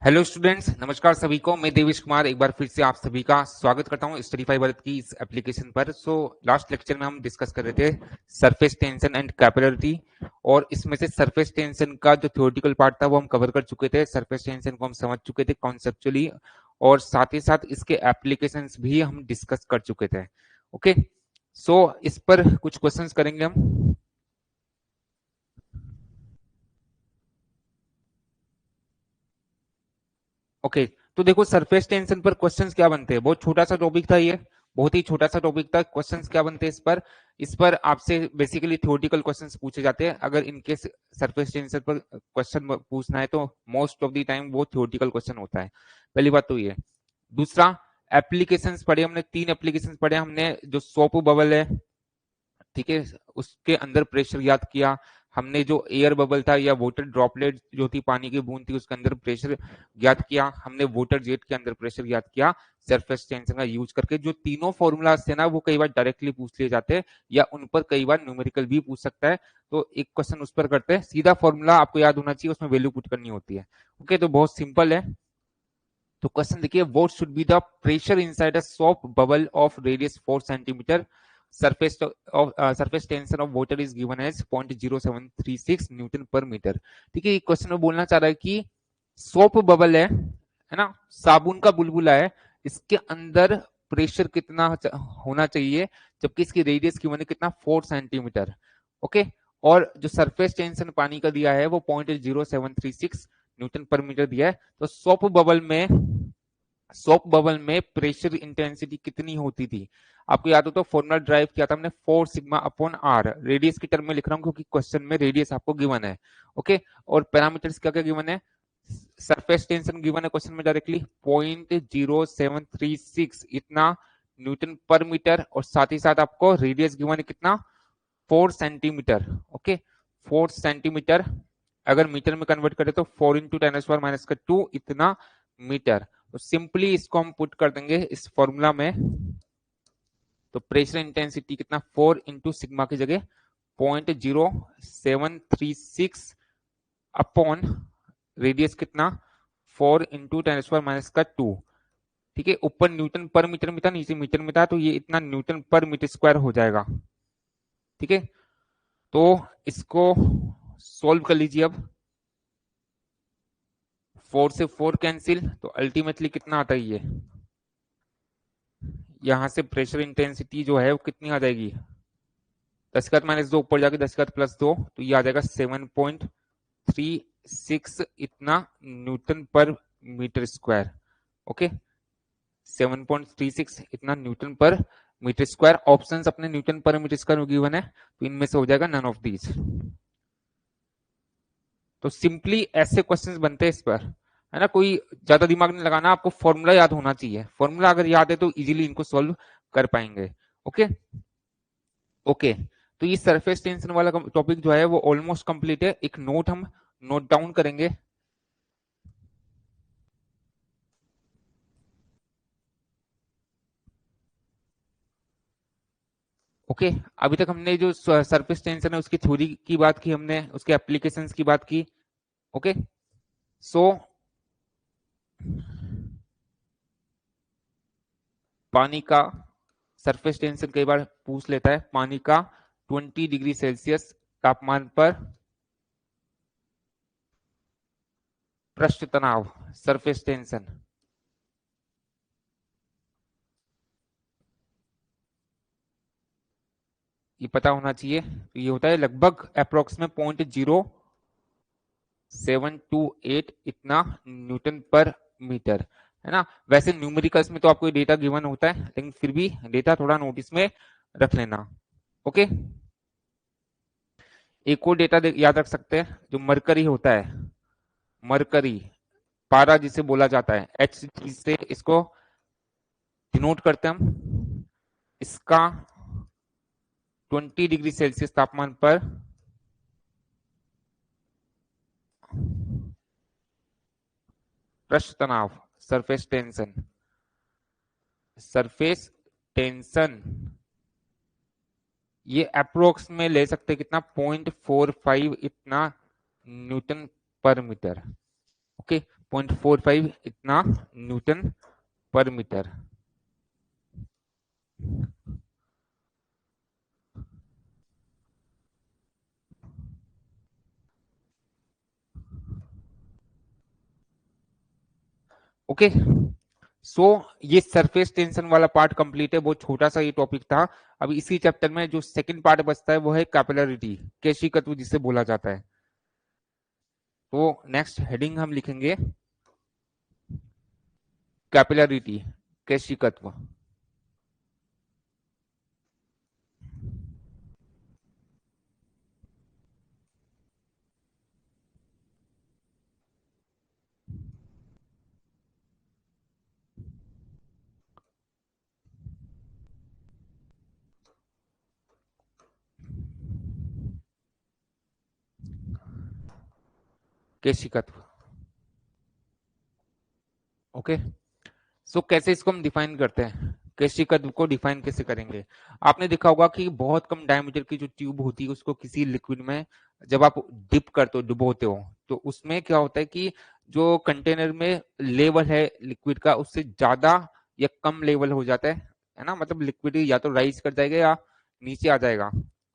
Hello students, नमस्कार सभी को। मैं देवेश कुमार एक बार फिर से आप सभी का स्वागत करता हूं स्टडी भारत की इस एप्लीकेशन पर। लास्ट लेक्चर में हम डिस्कस कर रहे थे सरफेस टेंशन एंड कैपिलरिटी, और इसमें से सरफेस टेंशन का जो थ्योरेटिकल पार्ट था वो हम कवर कर चुके थे। सरफेस टेंशन को हम समझ चुके थे कॉन्सेप्चुअली, और साथ ही साथ इसके एप्लीकेशंस भी हम डिस्कस कर चुके थे। ओके, इस पर कुछ क्वेश्चंस करेंगे हम। ओके, तो देखो सरफेस टेंशन पर क्वेश्चंस क्या बनते हैं। बहुत छोटा सा टॉपिक था ये, बहुत ही छोटा सा टॉपिक था। क्वेश्चंस क्या बनते हैं इस पर आपसे बेसिकली थ्योरेटिकल क्वेश्चंस पूछे जाते हैं। अगर इनकेस सरफेस टेंशन पर क्वेश्चन पूछना है तो मोस्ट ऑफ द टाइम वो थ्योरेटिकल क्वेश्चन होता है। पहली बात तो ये। दूसरा, एप्लीकेशंस पढ़े हमने, 3 एप्लीकेशंस पढ़े हमने। जो सोप बबल है, ठीक है, उसके अंदर प्रेशर याद किया हमने। जो एयर बबल था या वाटर ड्रॉपलेट जो थी, पानी की बूंद थी, उसके अंदर प्रेशर याद किया हमने। वाटर जेट के अंदर प्रेशर याद किया सरफेस टेंशन का यूज करके। जो तीनों फॉर्मूलाज थे ना, वो कई बार डायरेक्टली पूछ लिए जाते हैं या उन पर कई बार न्यूमेरिकल भी पूछ सकता है। तो एक क्वेश्चन उस पर करते हैं। सीधा फॉर्मूला आपको याद होना चाहिए, उसमें वैल्यू पुट करनी होती है। ओके, तो बहुत सिंपल है। तो क्वेश्चन देखिए, what should be the pressure inside a soap bubble of radius 4 centimetre, surface tension of water is given as 0.0736 Newton पर मीटर। ठीक है, ये क्वेश्चन में बोलना चाह रहा है कि सोप बबल है ना, साबुन का बुलबुला है, इसके अंदर प्रेशर कितना होना चाहिए, जबकि इसकी रेडियस की मैंने कितना 4 सेंटीमीटर। ओके, और जो सरफेस टेंशन पानी का दिया है वो 0.0736 न्यूटन पर मीटर दिया है। तो सोप बबल में प्रेशर इंटेंसिटी कितनी होती थी। आपको याद हो तो फॉर्मूला ड्राइव किया था हमने, 4 सिग्मा अपॉन आर। रेडियस की टर्म में लिख रहा हूं क्योंकि क्वेश्चन में रेडियस आपको गिवन है। ओके, और पैरामीटर्स क्या क्या गिवन है। सरफेस टेंशन गिवन है क्वेश्चन में डायरेक्टली 0.0736 इतना न्यूटन पर मीटर, और साथ ही साथ आपको रेडियस गिवन है कितना, 4 सेंटीमीटर। ओके, 4 सेंटीमीटर अगर मीटर में कन्वर्ट करें तो 4 इंटू 10⁻²⁻2 इतना मीटर। तो सिंपली इसको हम पुट कर देंगे इस फॉर्मूला में। तो प्रेशर इंटेंसिटी कितना, 4 इंटू सिग्मा की जगह 0.0736 अपॉन रेडियस कितना, 4 इंटू 10⁻²⁵। ठीक है, ऊपर न्यूटन पर मीटर में था, नीचे मीटर में था, तो ये इतना न्यूटन पर मीटर स्क्वायर हो जाएगा। ठीक है, तो इसको सोल्व कर लीजिए अब। 4 से 4 कैंसिल, तो अल्टीमेटली कितना आता है ये, यहां से प्रेशर इंटेंसिटी जो है वो कितनी आ जाएगी, 10⁻² ऊपर जाके 10⁻+2, तो ये आ जाएगा 7.36 इतना न्यूटन पर मीटर स्क्वायर। ओके, 7.36 इतना न्यूटन पर मीटर स्क्वायर। ऑप्शंस अपने न्यूटन पर मीटर स्क्वायर गिवन है, तो इनमें से हो जाएगा नन ऑफ दीज। तो सिंपली ऐसे क्वेश्चंस बनते हैं इस पर, है ना। कोई ज्यादा दिमाग नहीं लगाना, आपको फॉर्मूला याद होना चाहिए। फॉर्मूला अगर याद है तो इजीली इनको सॉल्व कर पाएंगे। ओके ओके, तो ये सरफेस टेंशन वाला टॉपिक जो है वो ऑलमोस्ट कंप्लीट है। एक नोट हम नोट डाउन करेंगे। ओके, अभी तक हमने जो सरफेस टेंशन है उसकी थ्योरी की बात की हमने, उसके एप्लीकेशंस की बात की। ओके, सो पानी का सरफेस टेंशन कई बार पूछ लेता है। पानी का 20 डिग्री सेल्सियस तापमान पर पृष्ठ तनाव, सरफेस टेंशन, ये पता होना चाहिए। तो ये होता है लगभग अप्रोक्सीमेट 0.0728 इतना न्यूटन पर मीटर, है ना। वैसे न्यूमेरिकल्स में तो आपको डेटा गिवन होता है, लेकिन फिर भी डेटा थोड़ा नोटिस में रख लेना। ओके, एक और डेटा याद रख सकते हैं, जो मरकरी होता है, मरकरी पारा जिसे बोला जाता है, एच से इसको डिनोट करते हैं हम। इसका 20 डिग्री सेल्सियस तापमान पर पृष्ठ तनाव, सरफेस टेंशन, सरफेस टेंशन ये अप्रोक्स में ले सकते हैं कितना, 0.45 इतना न्यूटन पर मीटर। ओके, 0.45 इतना न्यूटन पर मीटर। ओके, सो ये सरफेस टेंशन वाला पार्ट कंप्लीट है, बहुत छोटा सा ये टॉपिक था। अभी इसी चैप्टर में जो सेकंड पार्ट बचता है वो है कैपिलरिटी, केशिकत्व जिसे बोला जाता है। तो नेक्स्ट हेडिंग हम लिखेंगे कैपिलरिटी, केशिकत्व। केशिकत्व। ओके, सो कैसे इसको हम डिफाइन करते हैं, केशिकत्व को डिफाइन कैसे करेंगे। आपने देखा होगा कि बहुत कम डायमीटर की जो ट्यूब होती है उसको किसी लिक्विड में जब आप डिप करते हो, डुबोते हो, तो उसमें क्या होता है कि जो कंटेनर में लेवल है लिक्विड का उससे ज्यादा या कम लेवल हो जाता है ना, मतलब लिक्विड या तो राइज कर जाएगा या नीचे आ जाएगा।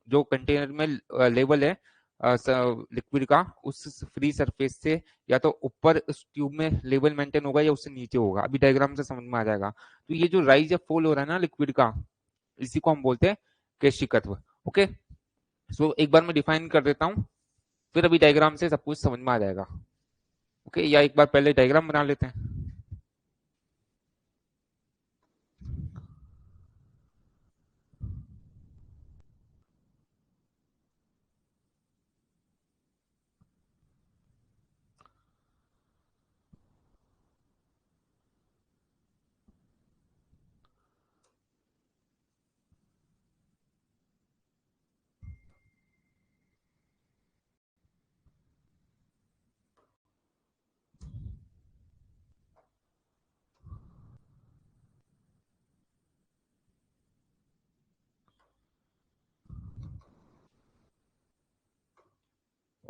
जो कंटेनर में लेवल है लिक्विड का उस फ्री सरफेस से या तो ऊपर उस ट्यूब में लेवल मेंटेन होगा या उससे नीचे होगा। अभी डायग्राम से समझ में आ जाएगा। तो ये जो राइज या फॉल हो रहा है ना लिक्विड का, इसी को हम बोलते हैं केशिकत्व। ओके, सो एक बार मैं डिफाइन कर देता हूँ, फिर अभी डायग्राम से सब कुछ समझ में आ जाएगा। ओके, या एक बार पहले डायग्राम बना लेते हैं।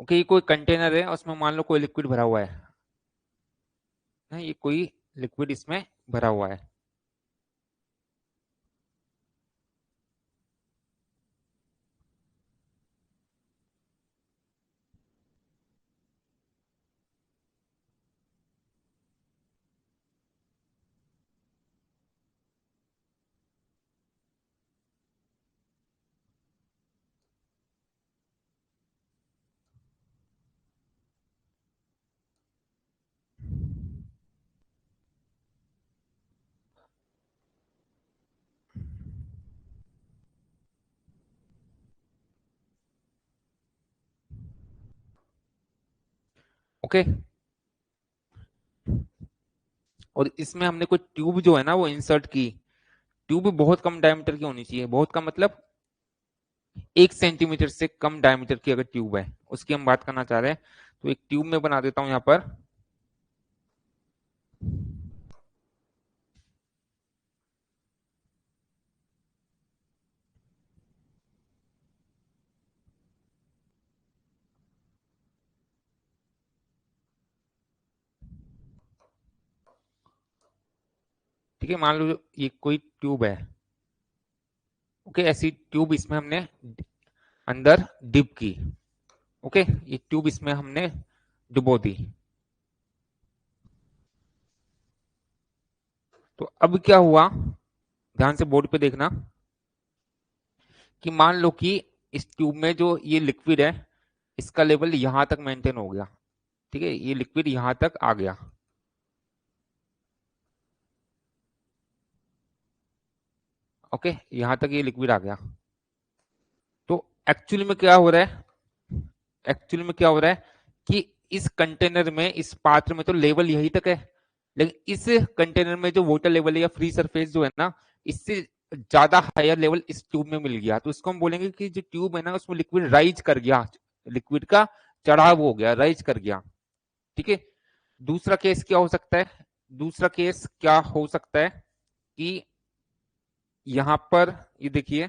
ओके, ये कोई कंटेनर है, उसमें मान लो कोई लिक्विड भरा हुआ है ना, ये कोई लिक्विड इसमें भरा हुआ है। ओके, और इसमें हमने कोई ट्यूब जो है ना वो इंसर्ट की। ट्यूब बहुत कम डायमीटर की होनी चाहिए, बहुत कम मतलब 1 सेंटीमीटर से कम डायमीटर की अगर ट्यूब है उसकी हम बात करना चाह रहे हैं। तो एक ट्यूब में बना देता हूं यहाँ पर। ठीक है, मान लो ये कोई ट्यूब है। ओके, ऐसी ट्यूब इसमें हमने अंदर डिप की। ओके, ये ट्यूब इसमें हमने डुबो दी। तो अब क्या हुआ, ध्यान से बोर्ड पे देखना, कि मान लो कि इस ट्यूब में जो ये लिक्विड है इसका लेवल यहां तक मेंटेन हो गया। ठीक है, ये लिक्विड यहां तक आ गया। ओके, यहां तक ये लिक्विड आ गया। तो एक्चुअली में क्या हो रहा है, एक्चुअली में क्या हो रहा है कि इस कंटेनर में, इस पात्र में तो लेवल यही तक है, लेकिन इस कंटेनर में जो वाटर लेवल है या फ्री सरफेस जो है ना, इससे ज्यादा हायर लेवल इस ट्यूब में मिल गया। तो इसको हम बोलेंगे कि जो ट्यूब है ना उसमें लिक्विड राइज कर गया, लिक्विड का चढ़ाव हो गया, राइज कर गया। ठीक है, दूसरा केस क्या हो सकता है, दूसरा केस क्या हो सकता है कि यहां पर ये देखिए,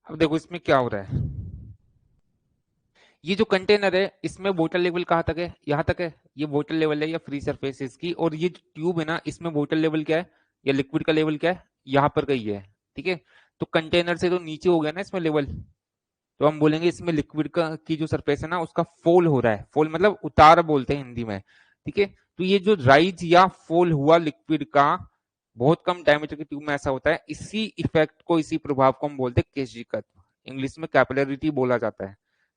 अब देखो इसमें क्या हो रहा है, ये जो कंटेनर है इसमें वाटर लेवल कहाँ तक है, यहाँ तक है, ये वाटर लेवल है या फ्री सरफेस है इसकी, और ये जो ट्यूब है ना इसमें वाटर लेवल क्या है या लिक्विड का लेवल क्या है, यहाँ पर कहीं है। ठीक है, तो कंटेनर से तो नीचे हो गया ना इसमें लेवल, तो हम बोलेंगे इसमें लिक्विड का की जो सरफेस है ना उसका फॉल हो रहा है, फॉल मतलब उतार बोलते हैं हिंदी में। ठीक है, तो ये जो राइज या फॉल हुआ लिक्विड का बहुत कम डायमीटर की ट्यूब में ऐसा होता है, इसी इफेक्ट को, इसी प्रभाव को हम बोलते हैं केशिकत्व, इंग्लिश में कैपिलरिटी बोला जाता है।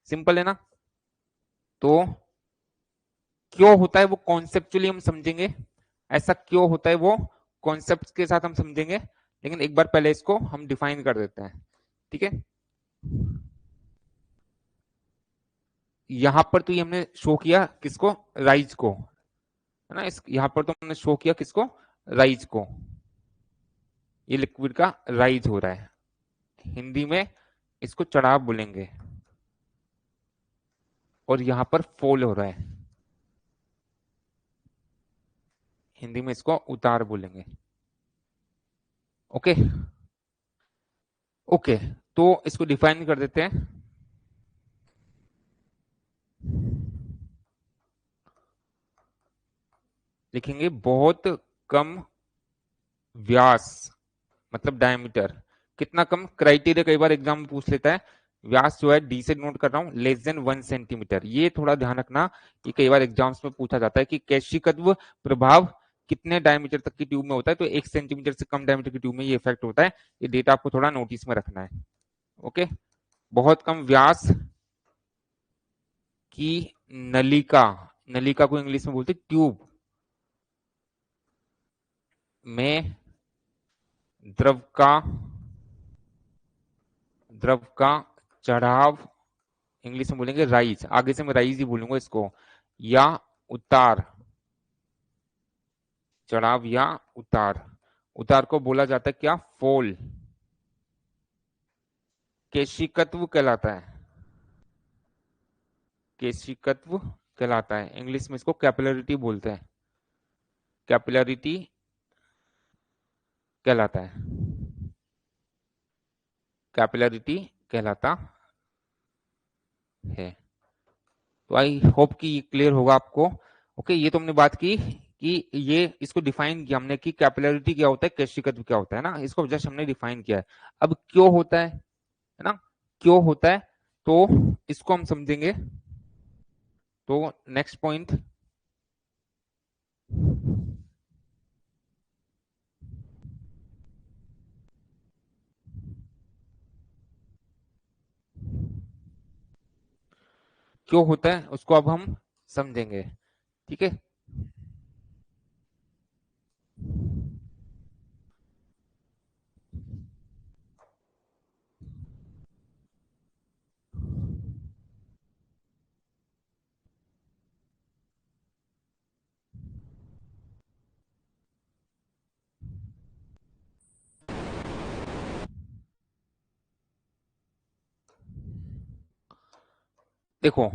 सिंपल है ना। तो क्यों होता है वो कॉन्सेप्चुअली हम समझेंगे, ऐसा क्यों होता है वो कॉन्सेप्ट के साथ हम समझेंगे, लेकिन एक बार पहले इसको हम डिफाइन कर देते हैं। ठीक है, यहां पर तो ये हमने शो किया किसको, राइज को, है ना, इस यहां पर तो हमने शो किया किसको, राइज को, ये लिक्विड का राइज हो रहा है, हिंदी में इसको चढ़ाव बोलेंगे, और यहां पर फॉल हो रहा है, हिंदी में इसको उतार बोलेंगे। ओके ओके, तो इसको डिफाइन कर देते हैं। लिखेंगे बहुत कम व्यास, मतलब डायमीटर, कितना कम, क्राइटेरिया कई बार एग्जाम में पूछ लेता है, व्यास जो है डी से नोट कर रहा हूं, लेस देन 1 सेंटीमीटर, ये थोड़ा ध्यान रखना, ये कई बार एग्जाम्स में पूछा जाता है कि केशिकत्व प्रभाव कितने डायमीटर तक की ट्यूब में होता है, तो 1 सेंटीमीटर से कम डायमीटर की ट्यूब में ये इफेक्ट होता है, ये डेटा आपको थोड़ा नोटिस में रखना है। ओके, बहुत कम व्यास की नलिका, नलिका को इंग्लिश में बोलते ट्यूब में द्रव का, द्रव का चढ़ाव, इंग्लिश में बोलेंगे राइज, आगे से मैं राइज ही बोलूंगा इसको, या उतार, चढ़ाव या उतार, उतार को बोला जाता है क्या, फॉल, केशिकत्व कहलाता है, केशिकत्व कहलाता है, इंग्लिश में इसको कैपिलरिटी बोलते हैं, कैपिलरिटी कहलाता है, कैपिलरिटी कहलाता है। तो आई होप कि क्लियर होगा आपको। ओके, ये तो हमने बात की कि ये इसको डिफाइन किया हमने कि कैपिलरिटी क्या होता है, केशिकत्व क्या होता है ना, इसको जस्ट हमने डिफाइन किया है। अब क्यों होता है ना, क्यों होता है, तो इसको हम समझेंगे। तो नेक्स्ट पॉइंट, क्यों होता है उसको अब हम समझेंगे। ठीक है, देखो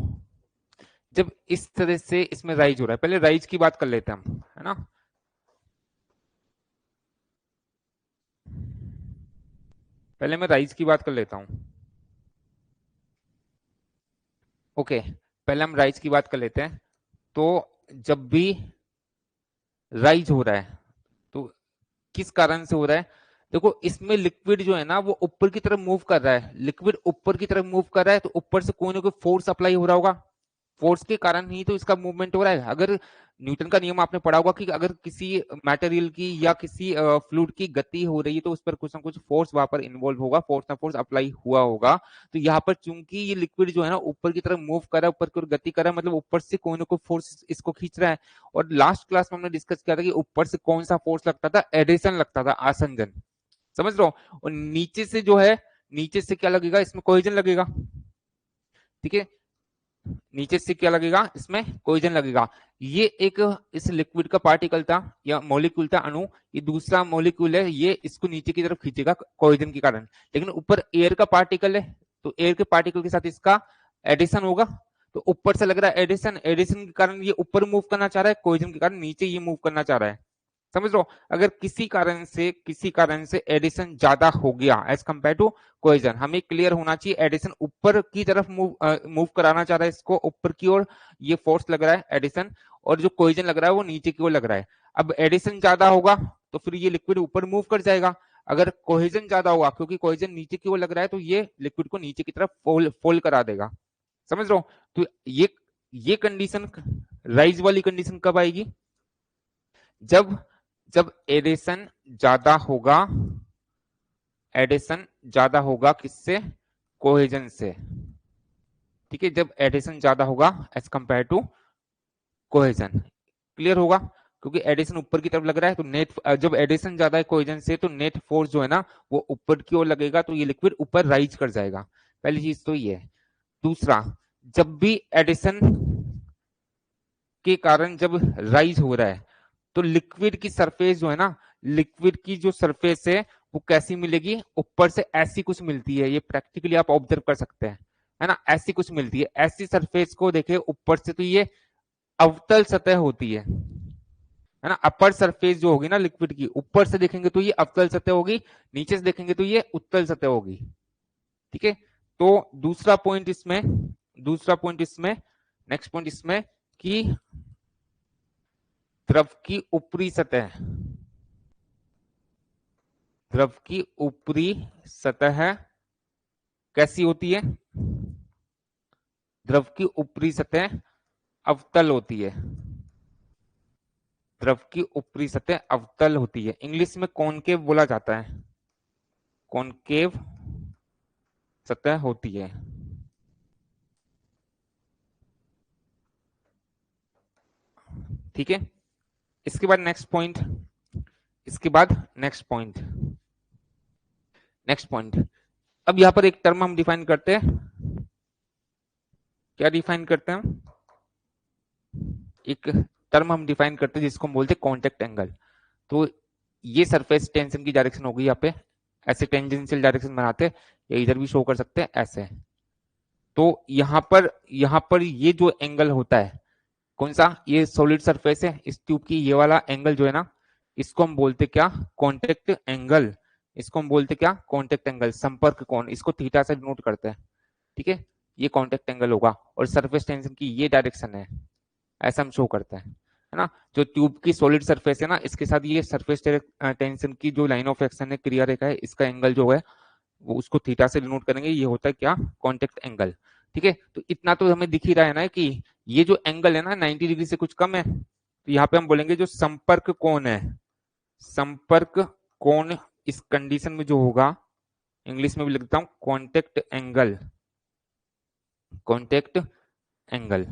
जब इस तरह से इसमें राइज हो रहा है, पहले राइज की बात कर लेते हैं हम, है ना, पहले मैं राइज की बात कर लेता हूं। ओके, पहले हम राइज की बात कर लेते हैं। तो जब भी राइज हो रहा है तो किस कारण से हो रहा है, देखो इसमें लिक्विड जो है ना वो ऊपर की तरफ मूव कर रहा है, लिक्विड ऊपर की तरफ मूव कर रहा है, तो ऊपर से कोई ना कोई फोर्स अप्लाई हो रहा होगा, फोर्स के कारण ही तो इसका मूवमेंट हो रहा है। अगर न्यूटन का नियम आपने पढ़ा होगा कि अगर किसी मटेरियल की या किसी फ्लूइड की गति हो रही है तो उस पर कुछ ना कुछ फोर्स वहां पर इन्वॉल्व होगा, फोर्स ना फोर्स अप्लाई हुआ होगा। तो यहाँ पर चूंकि ये लिक्विड जो है ना ऊपर की तरफ मूव कर रहा है, ऊपर की ओर गति कर रहा है, मतलब ऊपर से कोई ना कोई फोर्स इसको खींच रहा है। और लास्ट क्लास में हमने डिस्कस किया था कि ऊपर से कौन सा फोर्स लगता था, एडिशन लगता था, आसंजन, समझ लो। और नीचे से जो है, नीचे से क्या लगेगा, इसमें कोहेजन लगेगा। ठीक है, नीचे से क्या लगेगा, इसमें कोहेजन लगेगा। ये एक इस लिक्विड का पार्टिकल था या मॉलिक्यूल था, अणु, ये दूसरा मॉलिक्यूल है, ये इसको नीचे की तरफ खींचेगा कोहेजन के कारण। लेकिन ऊपर एयर का पार्टिकल है, तो एयर के पार्टिकल के साथ इसका एडिशन होगा, तो ऊपर से लग रहा है एडिशन, एडिशन के कारण ये ऊपर मूव करना चाह रहा है, कोहेजन के कारण नीचे ये मूव करना चाह रहा है। समझ लो, अगर किसी कारण से एडिशन ज्यादा हो गया एज कंपेयर टू कोहेजन, हमें क्लियर होना चाहिए एडिशन ऊपर की तरफ मूव कराना चाह रहा है, इसको ऊपर की ओर ये फोर्स लग रहा है एडिशन, और जो कोहेजन लग रहा है वो नीचे की ओर लग रहा है। अब एडिशन ज्यादा होगा तो फिर ये लिक्विड ऊपर मूव कर जाएगा, अगर कोहेजन ज्यादा होगा क्योंकि कोहेजन नीचे की ओर लग रहा है तो ये लिक्विड को नीचे की तरफ फोल्ड करा देगा। समझ लो, तो ये कंडीशन, राइज वाली कंडीशन कब आएगी? जब जब एडिशन ज्यादा होगा, एडिशन ज्यादा होगा किससे? कोहेजन से। ठीक है, जब एडिशन ज्यादा होगा as compare to cohesion, clear होगा, क्योंकि एडिशन ऊपर की तरफ लग रहा है तो नेट, जब एडिशन ज्यादा है कोहेजन से तो नेट फोर्स जो है ना वो ऊपर की ओर लगेगा, तो ये लिक्विड ऊपर राइज कर जाएगा। पहली चीज तो ये है। दूसरा, जब भी एडिशन के कारण जब राइज हो रहा है तो लिक्विड की सरफेस जो है ना, लिक्विड की जो सरफेस है वो कैसी मिलेगी? ऊपर से ऐसी कुछ मिलती है, ये प्रैक्टिकली आप ऑब्जर्व कर सकते हैं, है ना, ऐसी कुछ मिलती है। ऐसी सरफेस को देखे ऊपर से तो ये अवतल सतह होती है ना। अपर सरफेस जो होगी ना लिक्विड की, ऊपर से देखेंगे तो ये अवतल सतह होगी, नीचे से देखेंगे तो ये उत्तल सतह होगी। ठीक है, तो दूसरा पॉइंट इसमें नेक्स्ट पॉइंट इसमें कि द्रव की ऊपरी सतह, द्रव की ऊपरी सतह कैसी होती है? द्रव की ऊपरी सतह अवतल होती है, द्रव की ऊपरी सतह अवतल होती है। इंग्लिश में कॉनकेव बोला जाता है, कॉनकेव सतह होती है। ठीक है, इसके बाद नेक्स्ट पॉइंट, अब यहां पर एक टर्म हम डिफाइन करते हैं। क्या डिफाइन करते हैं हम? एक टर्म हम डिफाइन करते हैं जिसको हम बोलते हैं कांटेक्ट एंगल। तो ये सरफेस टेंशन की डायरेक्शन होगी, यहाँ पे ऐसे टेंजेंशियल डायरेक्शन बनाते हैं, या इधर भी शो कर सकते हैं ऐसे। तो यहाँ पर ये जो एंगल होता है, कौन सा? ये सॉलिड सरफेस है, इस ट्यूब की ये वाला एंगल जो है ना, इसको हम बोलते क्या? Contact angle. इसको हम बोलते क्या? कांटेक्ट एंगल, संपर्क कोण, इसको थीटा से डिनोट करते हैं। ठीक है, ये कांटेक्ट एंगल होगा, और सरफेस टेंशन की ये डायरेक्शन है, ऐसा हम शो करते हैं, है ना। जो ट्यूब की सॉलिड सरफेस है ना, इसके साथ ये सरफेस टेंशन की जो लाइन ऑफ एक्शन है, क्रिया रेखा है, इसका एंगल जो है वो उसको थीटा से डिनोट करेंगे, ये होता है क्या? Contact angle. ठीक है, तो इतना तो हमें दिख ही रहा है ना कि ये जो एंगल है ना 90 डिग्री से कुछ कम है, तो यहाँ पे हम बोलेंगे जो संपर्क कोण है, संपर्क कोण इस कंडीशन में जो होगा, इंग्लिश में भी लिखता हूं contact angle, contact angle,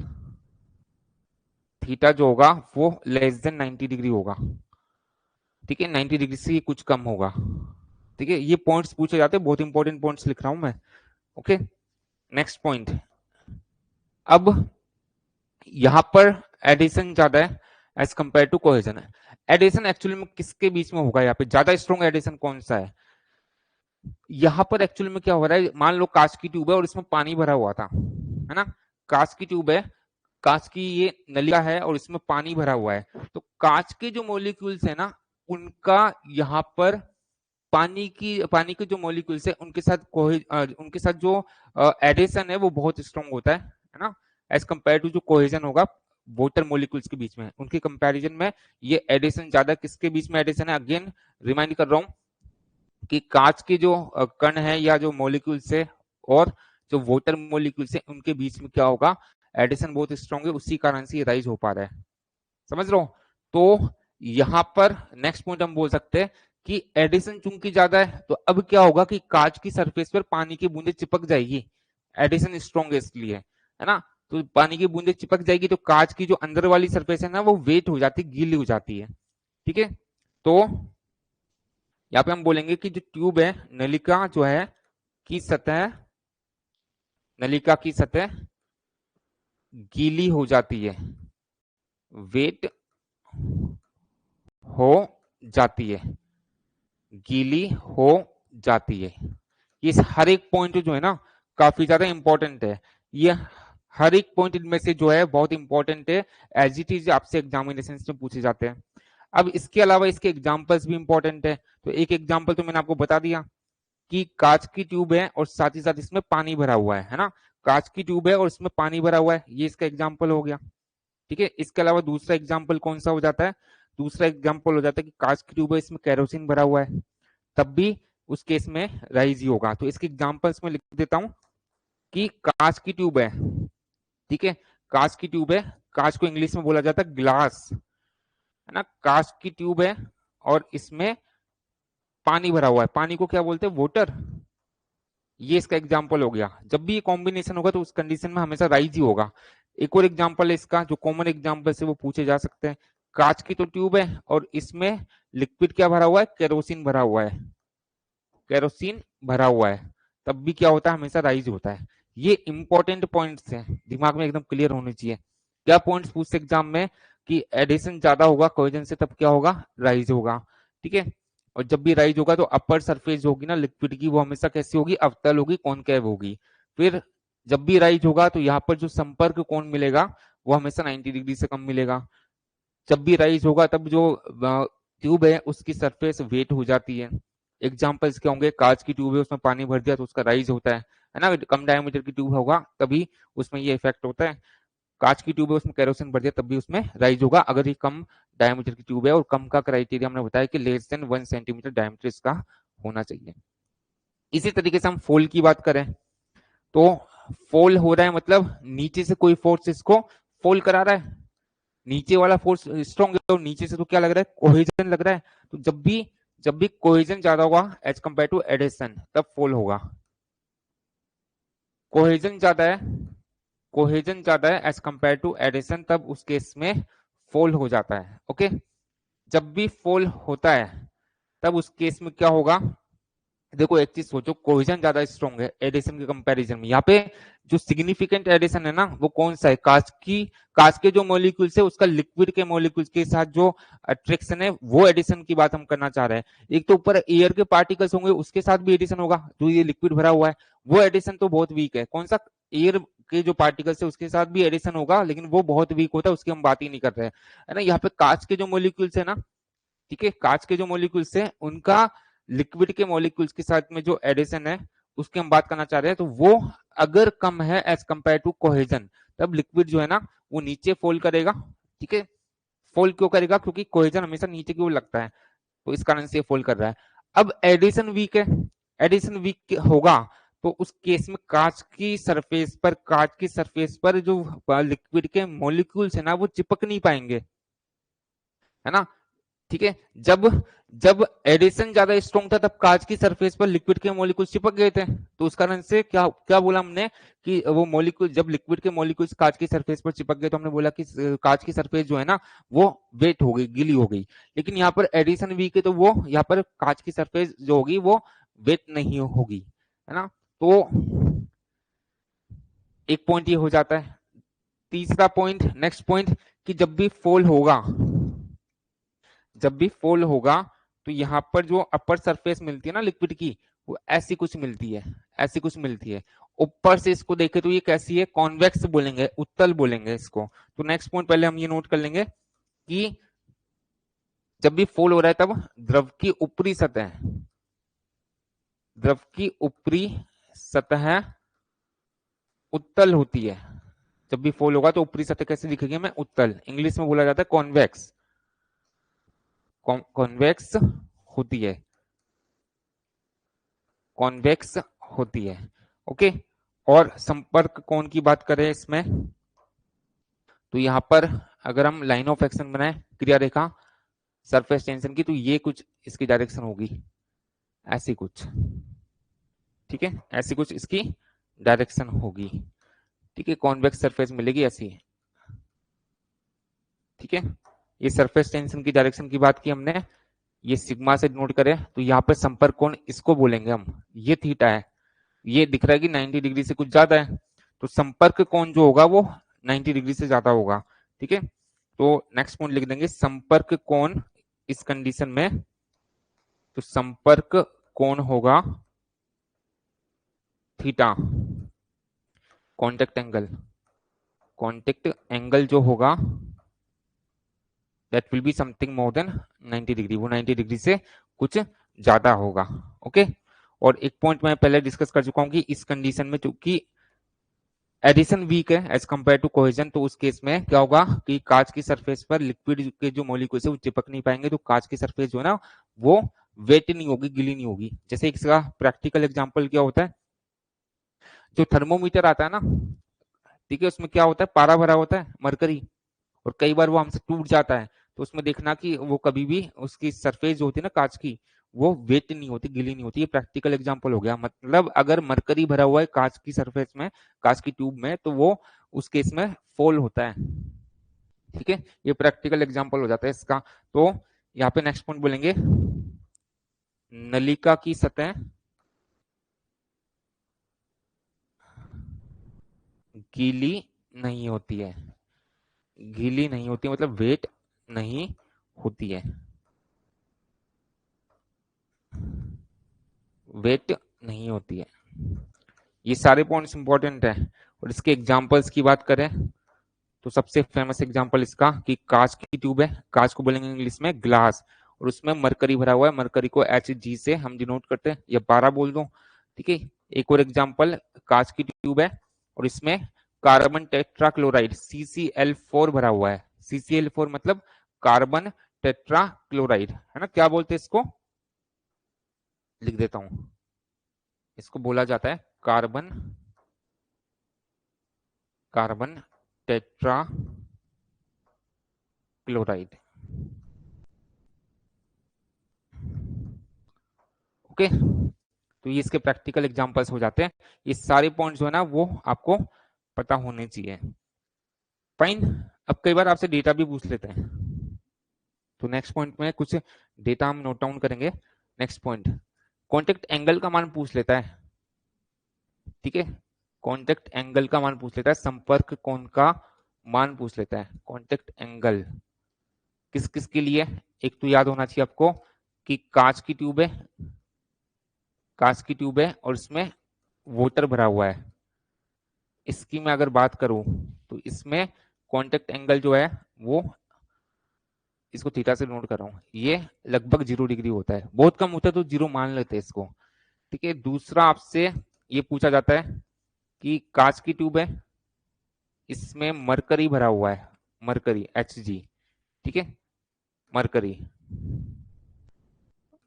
theta जो होगा वो लेस देन 90 डिग्री होगा। ठीक है, 90 डिग्री से कुछ कम होगा। ठीक है, ये पॉइंट्स पूछे जाते हैं, बहुत इंपॉर्टेंट पॉइंट्स लिख रहा हूं मैं। Okay, next point. अब यहां पर एडिशन ज्यादा है एज कंपेयर टू कोहेजन है। एडिशन एक्चुअली में किसके बीच में होगा? यहाँ पे ज्यादा स्ट्रॉन्ग एडिशन कौन सा है? यहाँ पर एक्चुअली में क्या हो रहा है, मान लो कांच की ट्यूब है और इसमें पानी भरा हुआ था, है ना। कांच की ट्यूब है, कांच की ये नलिका है और इसमें पानी भरा हुआ है, तो कांच के जो मॉलिक्यूल्स है ना, उनका यहाँ पर पानी के जो मॉलिक्यूल्स है उनके साथ जो एडिशन है वो बहुत स्ट्रॉन्ग होता है ना, एज कंपेयर टू जो कोहेजन होगा वाटर मॉलिक्यूल्स के बीच में, उनके कंपैरिजन में ये एडिशन ज्यादा। किसके बीच में एडिशन है? अगेन रिमाइंड कर रहा हूं कि कांच के जो कण है या जो मॉलिक्यूल्स है और जो वाटर मॉलिक्यूल्स है उनके बीच में क्या होगा? एडिशन बहुत स्ट्रॉन्ग है, उसी कारण से ये राइज हो पा रहा है। समझ लो, तो यहां पर नेक्स्ट पॉइंट हम बोल सकते हैं कि एडिशन चूंकि ज्यादा है तो अब क्या होगा कि कांच की सरफेस पर पानी की बूंदें चिपक जाएगी, एडिशन स्ट्रॉन्ग है इसलिए, है ना। तो पानी की बूंदें चिपक जाएगी तो कांच की जो अंदर वाली सरफेस है ना वो वेट हो जाती है, गीली हो जाती है। ठीक है, तो यहाँ पे हम बोलेंगे कि जो ट्यूब है, नलिका जो है की सतह, नलिका की सतह गीली हो जाती है, वेट हो जाती है, गीली हो जाती है। ये हर एक पॉइंट जो है ना काफी ज्यादा इंपॉर्टेंट है, ये हर एक पॉइंट इनमें से जो है बहुत इंपॉर्टेंट है, एज इट इज आपसे एग्जामिनेशन में पूछे जाते हैं। अब इसके अलावा इसके एग्जांपल्स भी इंपॉर्टेंट है। तो एक एग्जांपल तो मैंने आपको बता दिया कि कांच की ट्यूब है और साथ ही साथ इसमें पानी भरा हुआ है ना। कांच की ट्यूब है और इसमें पानी भरा हुआ है, ये इसका एग्जाम्पल हो गया। ठीक है, इसके अलावा दूसरा एग्जाम्पल कौन सा हो जाता है? दूसरा एग्जाम्पल हो जाता है कि कांच की ट्यूब है, इसमें केरोसिन भरा हुआ है, तब भी उस केस में राइज ही होगा। तो इसके एग्जाम्पल्स में लिख देता हूं कि कांच की ट्यूब है, ठीक है, कांच की ट्यूब है, कांच को इंग्लिश में बोला जाता है ग्लास, है ना। कांच की ट्यूब है और इसमें पानी भरा हुआ है, पानी को क्या बोलते हैं? वाटर। ये इसका एग्जाम्पल हो गया। जब भी ये कॉम्बिनेशन होगा तो उस कंडीशन में हमेशा राइज ही होगा। एक और एग्जाम्पल है इसका, जो कॉमन एग्जाम्पल से वो पूछे जा सकते हैं। कांच की तो ट्यूब है और इसमें लिक्विड क्या भरा हुआ है? केरोसिन भरा हुआ है, केरोसिन भरा हुआ है, तब भी क्या होता है? हमेशा राइज होता है। ये इंपॉर्टेंट पॉइंट्स हैं, दिमाग में एकदम क्लियर होने चाहिए। क्या पॉइंट्स पूछते एग्जाम में? कि एडिशन ज्यादा होगा कोहेजन से, तब क्या होगा? राइज होगा। ठीक है, और जब भी राइज होगा तो अपर सरफेस होगी ना लिक्विड की, वो हमेशा कैसी होगी? अवतल होगी, कॉनकेव होगी। फिर जब भी राइज होगा तो यहाँ पर जो संपर्क कोण मिलेगा वो हमेशा 90 डिग्री से कम मिलेगा। जब भी राइज होगा तब जो ट्यूब है उसकी सरफेस वेट हो जाती है। एग्जाम्पल्स क्या होंगे? कांच की ट्यूब है, उसमें पानी भर दिया तो उसका राइज होता है ना। कम डायमीटर की ट्यूब होगा तभी उसमें ये इफेक्ट होता है। कांच की ट्यूब है, उसमें केरोसिन भर दिया तब भी उसमें राइज होगा, अगर ये कम डायमीटर की ट्यूब है। और कम का क्राइटेरिया हमने बताया कि लेस देन 1 सेंटीमीटर डायमीटर इसका होना चाहिए। इसी तरीके से हम फोल की बात करें तो फोल हो रहा है मतलब नीचे से कोई फोर्स इसको फोल करा रहा है, नीचे वाला फोर्स स्ट्रॉन्ग है और नीचे से तो क्या लग रहा है? कोहेजन लग रहा है। तो जब भी कोहेजन ज्यादा होगा एज कंपेयर टू एडिशन, तब फोल होगा। कोहेजन ज्यादा है, कोहेजन ज्यादा है एज कंपेयर टू एडिशन, तब उस केस में फोल हो जाता है। ओके, जब भी फोल होता है तब उस केस में क्या होगा? देखो एक चीज सोचो, कोहेजन ज्यादा स्ट्रॉन्ग है एडिशन के कंपैरिजन में। यहाँ पे जो सिग्निफिकेंट एडिशन है ना वो कौन सा है? कांच के जो मॉलिक्यूल्स है उसका लिक्विड के मॉलिक्यूल्स के साथ जो अट्रैक्शन है, वो एडिशन की बात हम करना चाह रहे हैं। एक तो ऊपर एयर के पार्टिकल्स होंगे उसके साथ भी एडिशन होगा, जो ये लिक्विड भरा हुआ है, वो एडिशन तो बहुत वीक है। कौन सा? एयर के जो पार्टिकल्स है उसके साथ भी एडिशन होगा, लेकिन वो बहुत वीक होता है, उसकी हम बात ही नहीं कर रहे हैं, है ना। यहाँ पे कांच के जो मॉलिक्यूल्स है ना, ठीक है, कांच के जो मॉलिक्यूल्स है उनका लिक्विड के मॉलिक्यूल्स के साथ में जो एडिशन है उसकी हम बात करना चाह रहे हैं। तो वो अगर कम है एज कंपेयर टू कोहेजन, तब लिक्विड जो है ना वो नीचे फोल्ड करेगा। ठीक है, फोल्ड क्यों करेगा? क्योंकि कोहेजन हमेशा नीचे की ओर लगता है, तो इस कारण से फोल्ड कर रहा है। अब एडिशन वीक है, एडिशन वीक होगा तो उस केस में कांच की सरफेस पर जो लिक्विड के मॉलिक्यूल्स है ना वो चिपक नहीं पाएंगे, है ना। ठीक है, जब जब एडिशन ज्यादा स्ट्रॉन्ग था तब कांच की सरफेस पर लिक्विड के मॉलिक्यूल्स चिपक गए थे, तो उस कारण से क्या क्या बोला हमने कि वो मॉलिक्यूल, जब लिक्विड के मॉलिक्यूल्स कांच की सरफेस पर चिपक गए तो हमने बोला कि कांच की सरफेस जो है ना वो वेट हो गई, गीली हो गई। लेकिन यहाँ पर एडिशन वीक है तो वो यहाँ पर कांच की सरफेस जो होगी वो वेट नहीं होगी, है ना। तो एक पॉइंट ये हो जाता है। तीसरा पॉइंट, नेक्स्ट पॉइंट, कि जब भी फोल होगा तो यहाँ पर जो अपर सरफेस मिलती है ना लिक्विड की, वो ऐसी कुछ मिलती है, ऐसी कुछ मिलती है। ऊपर से इसको देखे तो ये कैसी है? कॉन्वेक्स बोलेंगे, उत्तल बोलेंगे इसको। तो नेक्स्ट पॉइंट पहले हम ये नोट कर लेंगे कि जब भी फोल हो रहा है तब द्रव की ऊपरी सतह उत्तल होती है। जब भी फोल होगा तो ऊपरी सतह कैसे दिखेगी? हमें उत्तल, इंग्लिश में बोला जाता है कॉन्वेक्स, कॉन्वेक्स होती है, कॉन्वेक्स होती है। ओके, और संपर्क कोण की बात करें इसमें तो यहाँ पर अगर हम लाइन ऑफ एक्शन बनाए क्रिया रेखा सरफेस टेंशन की, तो ये कुछ इसकी डायरेक्शन होगी, ऐसी कुछ। ठीक है, ऐसी कुछ इसकी डायरेक्शन होगी। ठीक है, कॉन्वेक्स सरफेस मिलेगी ऐसी। ठीक है, ये सरफेस टेंशन की डायरेक्शन की बात की हमने, ये सिग्मा से नोट करें तो यहाँ पे संपर्क कोण इसको बोलेंगे हम, ये थीटा है, ये दिख रहा है कि 90 डिग्री से कुछ ज्यादा है, तो संपर्क कोण जो होगा वो 90 डिग्री से ज्यादा होगा। ठीक है, तो नेक्स्ट पॉइंट लिख देंगे संपर्क कोण इस कंडीशन में, तो संपर्क कोण होगा थीटा। कॉन्टेक्ट एंगल जो होगा that will be something more than 90 degree, वो 90 डिग्री से कुछ ज्यादा होगा। ओके, और एक पॉइंट मैं पहले डिस्कस कर चुका हूं कि इस कंडीशन में चूंकि एडिशन वीक है एज कंपेयर टू कोहेजन, तो उस केस में क्या होगा कि कांच की सरफेस पर लिक्विड के जो मॉलिक्यूल्स है वो चिपक नहीं पाएंगे, तो कांच की सरफेस जो है ना वो वेट नहीं होगी, गीली नहीं होगी। जैसे इसका प्रैक्टिकल एग्जांपल क्या होता है, जो थर्मोमीटर आता है ना, ठीक है, उसमें क्या होता है, पारा भरा होता है मरकरी, और कई बार वो हमसे टूट जाता है, तो उसमें देखना कि वो कभी भी उसकी सरफेस जो होती है ना कांच की, वो वेट नहीं होती, गीली नहीं होती। ये प्रैक्टिकल एग्जांपल हो गया। मतलब अगर मरकरी भरा हुआ है कांच की सरफेस में, कांच की ट्यूब में, तो वो उस केस में फॉल होता है। ठीक है, ये प्रैक्टिकल एग्जांपल हो जाता है इसका। तो यहाँ पे नेक्स्ट पॉइंट बोलेंगे, नलिका की सतह गीली नहीं होती है, गीली नहीं होती मतलब वेट नहीं होती है, वेट नहीं होती है। ये सारे पॉइंट्स इंपॉर्टेंट है। और इसके एग्जांपल्स की बात करें तो सबसे फेमस एग्जांपल इसका कि कांच की ट्यूब है, कांच को बोलेंगे इंग्लिश में ग्लास, और उसमें मरकरी भरा हुआ है, मरकरी को Hg से हम डिनोट करते हैं, या 12 बोल दो। ठीक है, एक और एग्जांपल, कांच की ट्यूब है और इसमें कार्बन टेट्राक्लोराइड CCl4 भरा हुआ है। CCl4 मतलब कार्बन टेट्राक्लोराइड, है ना। क्या बोलते हैं इसको, लिख देता हूं, इसको बोला जाता है carbon, carbon tetra chloride. Okay, तो ये इसके प्रैक्टिकल एग्जांपल्स हो जाते हैं। ये सारे पॉइंट्स जो है ना वो आपको पता होने चाहिए। फाइन, अब कई बार आपसे डेटा भी पूछ लेते हैं, तो नेक्स्ट पॉइंट में कुछ डेटा हम नोट डाउन करेंगे। नेक्स्ट पॉइंट, कॉन्टेक्ट एंगल का मान पूछ लेता है। ठीक है, कॉन्टेक्ट एंगल का मान पूछ लेता है, संपर्क कोण का मान पूछ लेता है। कॉन्टेक्ट एंगल किस किस के लिए, एक तो याद होना चाहिए आपको कि कांच की ट्यूब है, कांच की ट्यूब है और इसमें वाटर भरा हुआ है। इसकी मैं अगर बात करूं तो इसमें कांटेक्ट एंगल जो है वो, इसको थीटा से नोट कर रहा हूं, ये लगभग 0 डिग्री होता है। बहुत कम होता है तो 0 मान लेते हैं इसको। ठीक है, दूसरा आपसे ये पूछा जाता है कि कांच की ट्यूब है, इसमें मरकरी भरा हुआ है, मरकरी Hg। ठीक है, मरकरी,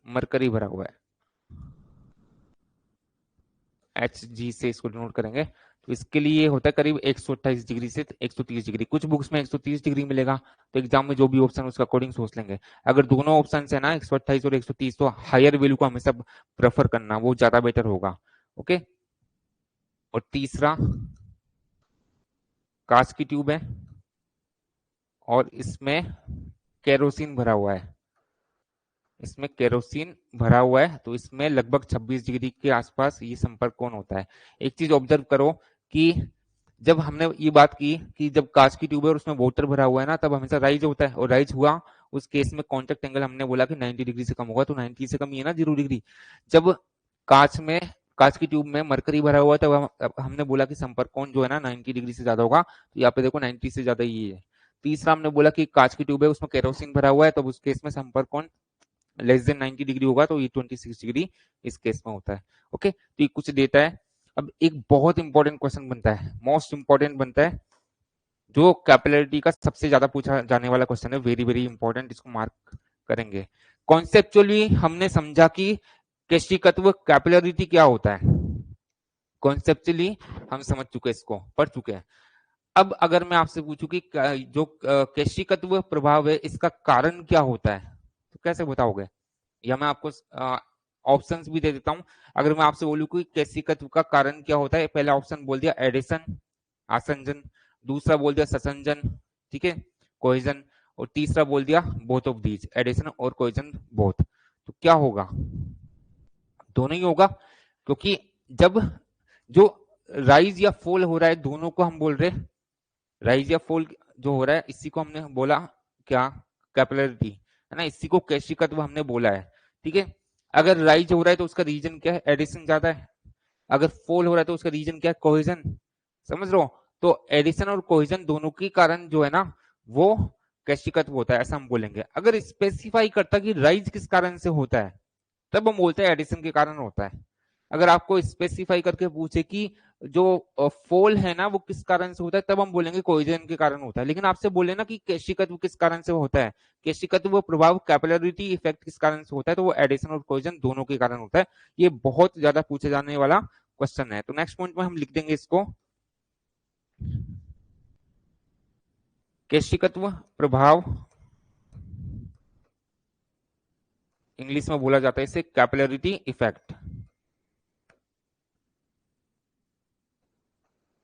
मरकरी भरा हुआ है, Hg से इसको डिनोट करेंगे। तो इसके लिए होता है करीब 128 डिग्री से 130 डिग्री। कुछ बुक्स में 130 डिग्री मिलेगा, तो एग्जाम में जो भी ऑप्शन है उसका अकॉर्डिंग सोच लेंगे। अगर दोनों ऑप्शन है ना 128 और 130, तो हायर वैल्यू को हमेशा प्रेफर करना, वो ज्यादा बेटर होगा। ओके, और तीसरा, कांच की ट्यूब है और इसमें केरोसिन भरा हुआ है, इसमें केरोसिन भरा हुआ है, तो इसमें लगभग 26 डिग्री के आसपास ये संपर्क कोण होता है। एक चीज ऑब्जर्व करो कि जब हमने ये बात की कि जब कांच की ट्यूब है और उसमें वाटर भरा हुआ है ना, तब हमेशा राइज होता है, और राइज हुआ उस केस में कॉन्टेक्ट एंगल हमने बोला कि 90 डिग्री से कम होगा, तो 90 से कम ही है ना 0 डिग्री। जब कांच में, कांच की ट्यूब में मरकरी भरा हुआ है, तब हमने बोला कि संपर्क कोण जो है ना 90 डिग्री से ज्यादा होगा, तो यहाँ पे देखो 90 से ज्यादा ही है। तीसरा हमने बोला कि कांच की ट्यूब है उसमें केरोसिन भरा हुआ है, तब उस केस में संपर्क कोण लेस देन 90 डिग्री होगा, तो ये 26 डिग्री इस केस में होता है। ओके, तो ये कुछ डेटा है। अब एक बहुत इंपॉर्टेंट क्वेश्चन बनता है, मोस्ट इंपॉर्टेंट बनता है, जो कैपिलरिटी का सबसे ज्यादा पूछा जाने वाला क्वेश्चन है, वेरी वेरी इंपॉर्टेंट, इसको मार्क करेंगे। कॉन्सेप्चुअली हमने समझा कि केशिकत्व कैपिलरिटी क्या होता है, कॉन्सेप्चुअली हम समझ चुके, इसको पढ़ चुके हैं। अब अगर मैं आपसे पूछूं कि जो केशिकत्व प्रभाव है इसका कारण क्या होता है, तो कैसे बताओगे, या मैं आपको ऑप्शंस भी दे देता हूं। अगर मैं आपसे बोलूं कि केशिकत्व का कारण क्या होता है, पहला ऑप्शन बोल दिया एडिशन, आसंजन, दूसरा बोल दिया ससंजन, ठीक है, कोहेजन, और तीसरा बोल दिया बोथ ऑफ दीज, एडिशन और कोहेजन बोथ। तो क्या होगा, दोनों ही होगा, क्योंकि जब जो राइज या फॉल हो रहा है दोनों को हम बोल रहे हैं, राइज या फॉल जो हो रहा है इसी को हमने बोला क्या, कैपिलरिटी, है ना, इसी को केशिकत्व हमने बोला है। ठीक है, अगर राइज हो रहा है तो उसका रीजन क्या है, एडिशन ज्यादा है, अगर फॉल हो रहा है तो उसका रीजन क्या है, कोहेजन। समझ रहे हो, तो एडिशन और कोहेजन दोनों के कारण जो है ना वो कैशिकत्व होता है, ऐसा हम बोलेंगे। अगर स्पेसिफाई करता कि राइज किस कारण से होता है, तब हम बोलते हैं एडिशन के कारण होता है। अगर आपको स्पेसिफाई करके पूछे कि जो फॉल है ना वो किस कारण से होता है, तब हम बोलेंगे कोइजन के कारण होता है। लेकिन आपसे बोले ना कि केशिकत्व किस कारण से होता है, केशिकत्व प्रभाव कैपिलरिटी इफेक्ट किस कारण से होता है, तो वो एडिशन और कोइजन दोनों के कारण होता है। ये बहुत ज्यादा पूछे जाने वाला क्वेश्चन है। तो नेक्स्ट पॉइंट में हम लिख देंगे इसको, केशिकत्व प्रभाव, इंग्लिश में बोला जाता है इसे capillarity effect,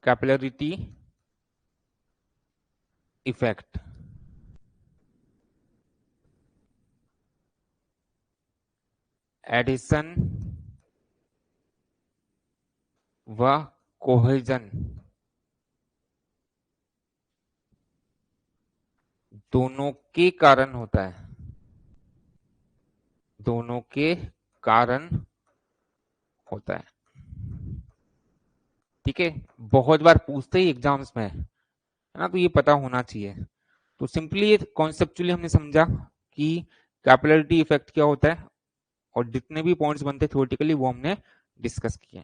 capillarity effect. Adhesion व कोहेजन दोनों के कारण होता है, दोनों के कारण होता है। ठीक है, बहुत बार पूछते ही एग्जाम्स में है ना, तो ये पता होना चाहिए। तो सिंपली ये कॉन्सेप्चुअली हमने समझा कि कैपिलरिटी इफेक्ट क्या होता है, और जितने भी पॉइंट्स बनते थ्योरेटिकली वो हमने डिस्कस किए।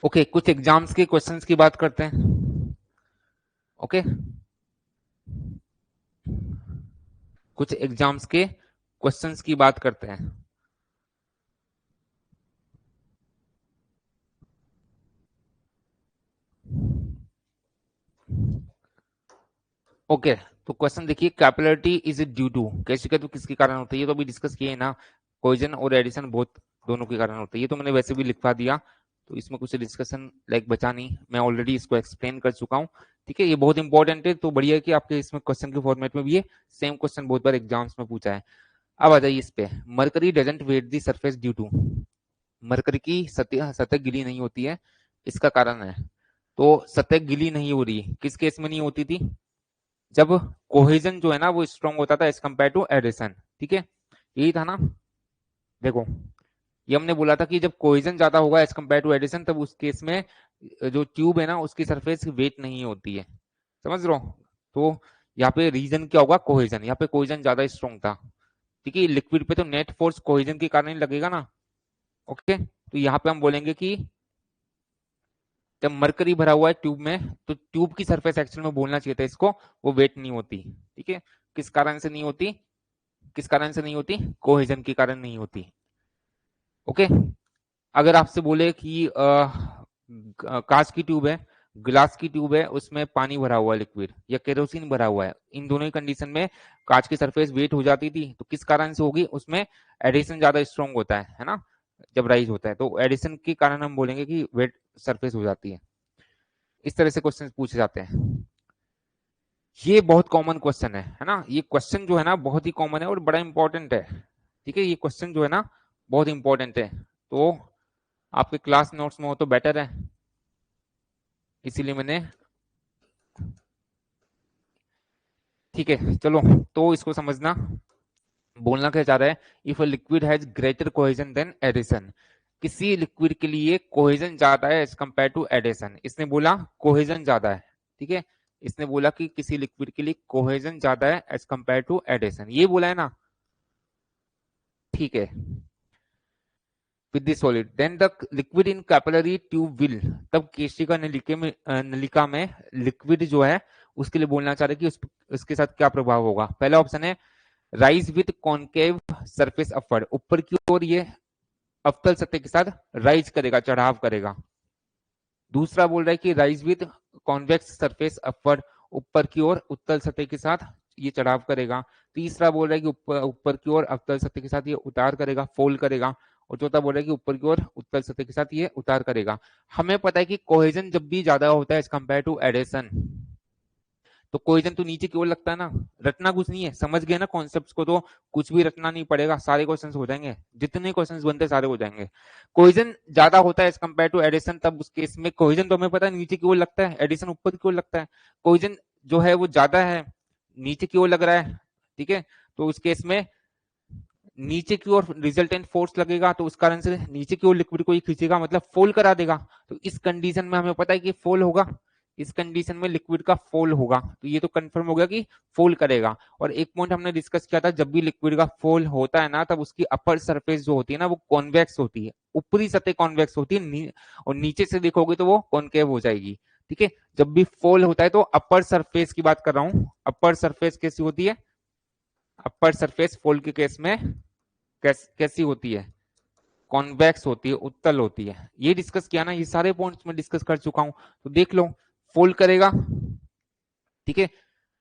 ओके, कुछ एग्जाम्स के क्वेश्चंस की बात करते हैं। ओके, कुछ एग्जाम्स के क्वेश्चंस की बात करते हैं। ओके, तो क्वेश्चन देखिए, कैपिलरिटी इज ड्यू टू, कैशिकत्व किसके कारण होता है, ये तो अभी डिस्कस किए ना, कोइजन और एडिशन बहुत दोनों के कारण होता है। ये तो मैंने वैसे भी लिखवा दिया, तो इसमें कुछ डिस्कशन लाइक बचा नहीं, मैं ऑलरेडी इसको एक्सप्लेन कर चुका हूँ। ठीक है, ये बहुत इंपॉर्टेंट है, तो बढ़िया है कि आपके इसमें क्वेश्चन के फॉर्मेट में भी ये सेम क्वेश्चन बहुत बार एग्जाम्स में पूछा है। अब आ जाइए इस पे, mercury doesn't wet the surface due to, mercury की सतह सतह गीली नहीं होती है, इसका कारण है। तो सतह गीली नहीं हो रही, किस केस में नहीं होती थी, जब कोहेजन जो है ना वो स्ट्रांग होता था एज कंपेयर टू एडिशन। ठीक है, यही था ना। देखो, ये हमने बोला था कि जब कोहेजन ज्यादा होगा एज कंपेयर टू एडिशन, तब उस केस में जो ट्यूब है ना उसकी सरफेस वेट नहीं होती है, समझ रहे हो। तो यहाँ पे रीजन क्या होगा, कोहेजन, यहाँ पे कोहेजन ज्यादा स्ट्रांग था। ठीक है, लिक्विड पे तो नेट फोर्स कोहेजन के कारण ही लगेगा ना। ओके, तो यहाँ पे हम बोलेंगे कि जब मरकरी भरा हुआ है ट्यूब में, तो ट्यूब की सरफेस एक्चुअल में बोलना चाहिए था इसको, वो वेट नहीं होती। ठीक है, किस कारण से नहीं होती, किस कारण से नहीं होती, कोहेजन के कारण नहीं होती। ओके, अगर आपसे बोले कि कांच की ट्यूब है, ग्लास की ट्यूब है, उसमें पानी भरा हुआ है लिक्विड, या केरोसिन भरा हुआ है, इन दोनों ही कंडीशन में कांच की सरफेस वेट हो जाती थी, तो किस कारण से होगी, उसमें एडिशन ज्यादा स्ट्रॉन्ग होता है ना, जब राइज होता है तो एडिशन के कारण हम बोलेंगे कि वेट सरफेस हो जाती है। इस तरह से क्वेश्चन पूछे जाते हैं। ये बहुत कॉमन क्वेश्चन है ना, ये क्वेश्चन जो है ना बहुत ही कॉमन है और बड़ा इंपॉर्टेंट है। ठीक है, ये क्वेश्चन जो है ना बहुत इंपॉर्टेंट है, तो आपके क्लास नोट्स में हो तो बेटर है, इसीलिए मैंने। ठीक है, चलो, तो इसको समझना, बोलना क्या चाह रहा है, if a liquid has greater cohesion than adhesion, किसी लिक्विड के लिए कोहेजन ज्यादा है एज कंपेयर टू एडिशन, इसने बोला कोहेजन ज्यादा है। ठीक है, इसने बोला कि किसी लिक्विड के लिए कोहेजन ज्यादा है एज कंपेयर टू एडिशन, ये बोला है ना। ठीक है, with the solid then the liquid in capillary tube will, तब केशिका नलिका में लिक्विड जो है उसके लिए बोलना चाह रहे कि उसके साथ क्या प्रभाव होगा। पहला ऑप्शन है rise with concave surface upward, ऊपर की ओर ये अवतल सतह के साथ राइज करेगा, चढ़ाव करेगा। दूसरा बोल रहा है कि rise with convex surface upward, ऊपर की ओर उत्तल सतह के साथ ये चढ़ाव करेगा। तीसरा बोल रहा है कि ऊपर की ओर अवतल सतह के साथ ये उतार करेगा, फोल्ड करेगा। और चौथा बोल रहा है कि ऊपर की ओर उत्तल सतह के साथ ये उतार करेगा। हमें पता है कि कोहेजन जब भी ज्यादा होता है एज कंपेयर टू एडिशन, तो कोहेजन तो नीचे की ओर लगता है ना, रटना कुछ नहीं है, समझ गए ना कॉन्सेप्ट्स को, तो कुछ भी रटना नहीं पड़ेगा, सारे क्वेश्चंस हो जाएंगे, जितने क्वेश्चंस बनते हैं सारे हो जाएंगे। कोहेजन ज्यादा होता है एज कम्पेयर टू एडिशन, तब उस केस में कोहेजन तो हमें पता है नीचे की ओर लगता है, एडिशन ऊपर की ओर लगता है। कोहेजन जो है वो ज्यादा है, नीचे की ओर लग रहा है, ठीक है, तो उस केस में नीचे की ओर रिजल्टेंट फोर्स लगेगा, तो उस कारण से नीचे की ओर लिक्विड को ही खींचेगा, मतलब फोल करा देगा। तो इस कंडीशन में हमें पता है कि फोल होगा, इस कंडीशन में लिक्विड का फोल होगा, तो ये तो कंफर्म हो गया कि फोल करेगा। और एक पॉइंट हमने डिस्कस किया था, जब भी लिक्विड का फोल होता है ना, तब उसकी अपर सरफेस जो होती है ना वो कॉन्वेक्स होती है, ऊपरी सतह कॉन्वेक्स होती है, और नीचे से देखोगे तो वो कॉनकेव हो जाएगी, ठीक है। जब भी फोल होता है तो अपर सरफेस की बात कर रहा हूं, अपर सरफेस कैसी होती है, अपर सरफेस फोल के केस में कैसी होती है, कॉन्वेक्स होती है, उत्तल होती है। ये डिस्कस किया ना, ये सारे पॉइंट्स में डिस्कस कर चुका हूं, तो देख लो, फोल्ड करेगा, ठीक है,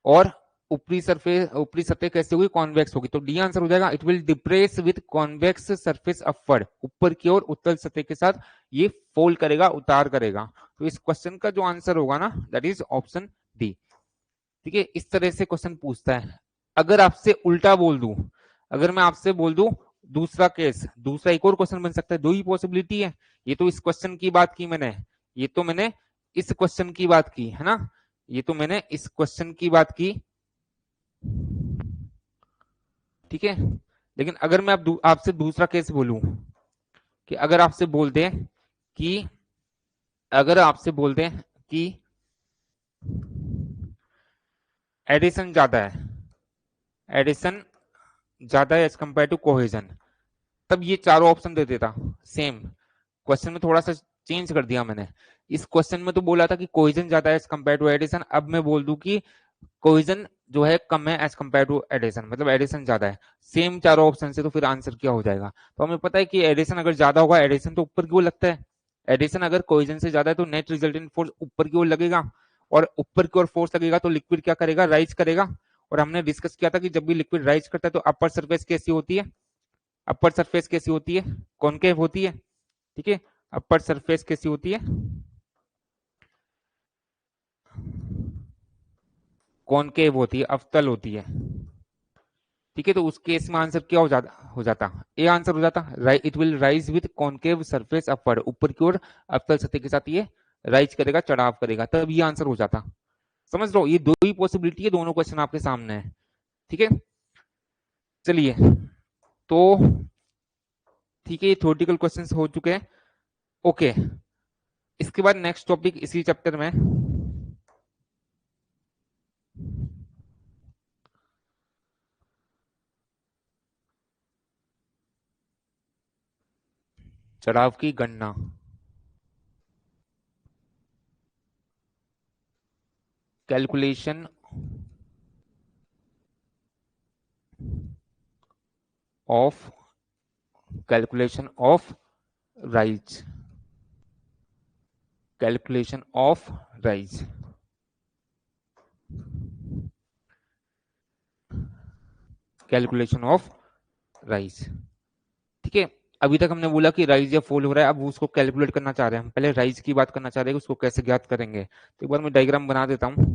और ऊपरी सरफेस, ऊपरी सतह कैसे होगी, कॉन्वेक्स होगी, तो डी आंसर हो जाएगा, it will depress with convex surface upward, ऊपर की ओर उत्तल सतह के साथ ये फोल्ड करेगा, उतार करेगा। तो इस क्वेश्चन का जो आंसर होगा ना, दैट इज ऑप्शन डी, ठीक है। इस तरह से क्वेश्चन पूछता है। अगर आपसे उल्टा बोल दूं, अगर मैं आपसे बोल दूं दूसरा केस, दूसरा एक और क्वेश्चन बन सकता है, दो ही पॉसिबिलिटी है। ये तो इस क्वेश्चन की बात की मैंने, ये तो मैंने इस क्वेश्चन की बात की है ना, ये तो मैंने इस क्वेश्चन की बात की, ठीक है। लेकिन अगर मैं आपसे दूसरा केस बोलूं, कि अगर आपसे बोल दें कि, अगर आपसे बोल दें कि एडिशन ज्यादा है, एडिशन ज्यादा है एज कंपेयर टू कोहेजन, तब ये चारों ऑप्शन दे देता। सेम क्वेश्चन में थोड़ा सा चेंज कर दिया मैंने, इस क्वेश्चन में तो बोला था कि कोहेजन ज्यादा है एज कंपेयर टू एडिशन, अब मैं बोल दूं कि कोहेजन जो है कम है एज कंपेयर टू एडिशन, मतलब एडिशन ज्यादा है, सेम चारों ऑप्शन से, तो फिर आंसर क्या हो जाएगा। तो हमें पता है कि एडिशन अगर ज्यादा होगा, एडिशन तो ऊपर की ओर लगता है, एडिशन अगर कोहेजन से ज्यादा है तो नेट रिजल्टेंट फोर्स ऊपर की ओर लगेगा, और ऊपर की ओर फोर्स लगेगा तो लिक्विड क्या करेगा, राइज करेगा। और हमने डिस्कस किया था कि जब भी लिक्विड राइज करता है तो अपर सरफेस कैसी होती है, अपर सरफेस कैसी होती है, कॉनकेव होती है, ठीक है। अपर सरफेस कैसी होती है, कॉनकेव होती है, अवतल होती है, ठीक है। तो उस केस में आंसर क्या हो जाता ए आंसर हो जाता, it will rise with concave surface upward, ऊपर की ओर अवतल सतह के साथ ये राइज करेगा, चढ़ाव करेगा, तब ये आंसर हो जाता। समझ लो, ये दो ही पॉसिबिलिटी है, दोनों क्वेश्चन आपके सामने है, ठीक है। चलिए, तो ठीक है, ये थ्योरेटिकल क्वेश्चंस हो चुके हैं, ओके। इसके बाद नेक्स्ट टॉपिक इसी चैप्टर में, चढ़ाव की गणना, calculation of, calculation of rise, calculation of rise, calculation of rise, ठीक है। अभी तक हमने बोला कि राइज या फॉल हो रहा है, अब उसको कैलकुलेट करना चाह रहे हैं हम, पहले राइज की बात करना चाह रहे हैं, उसको कैसे ज्ञात करेंगे। तो एक बार मैं डायग्राम बना देता हूं।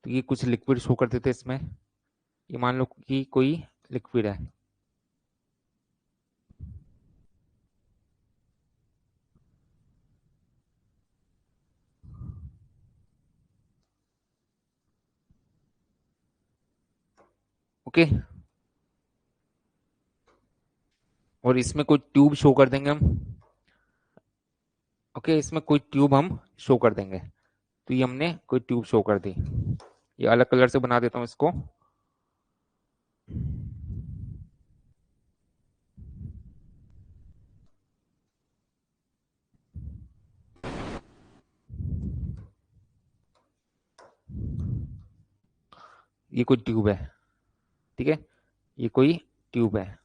तो ये कुछ लिक्विड शो कर देते इसमें, ये मान लो कि कोई लिक्विड है, ओके, और इसमें कोई ट्यूब शो कर देंगे हम, ओके, इसमें कोई ट्यूब हम शो कर देंगे, तो ये हमने कोई ट्यूब शो कर दी, ये अलग कलर से बना देता हूं इसको, ये कोई ट्यूब है, ठीक है, ये कोई ट्यूब है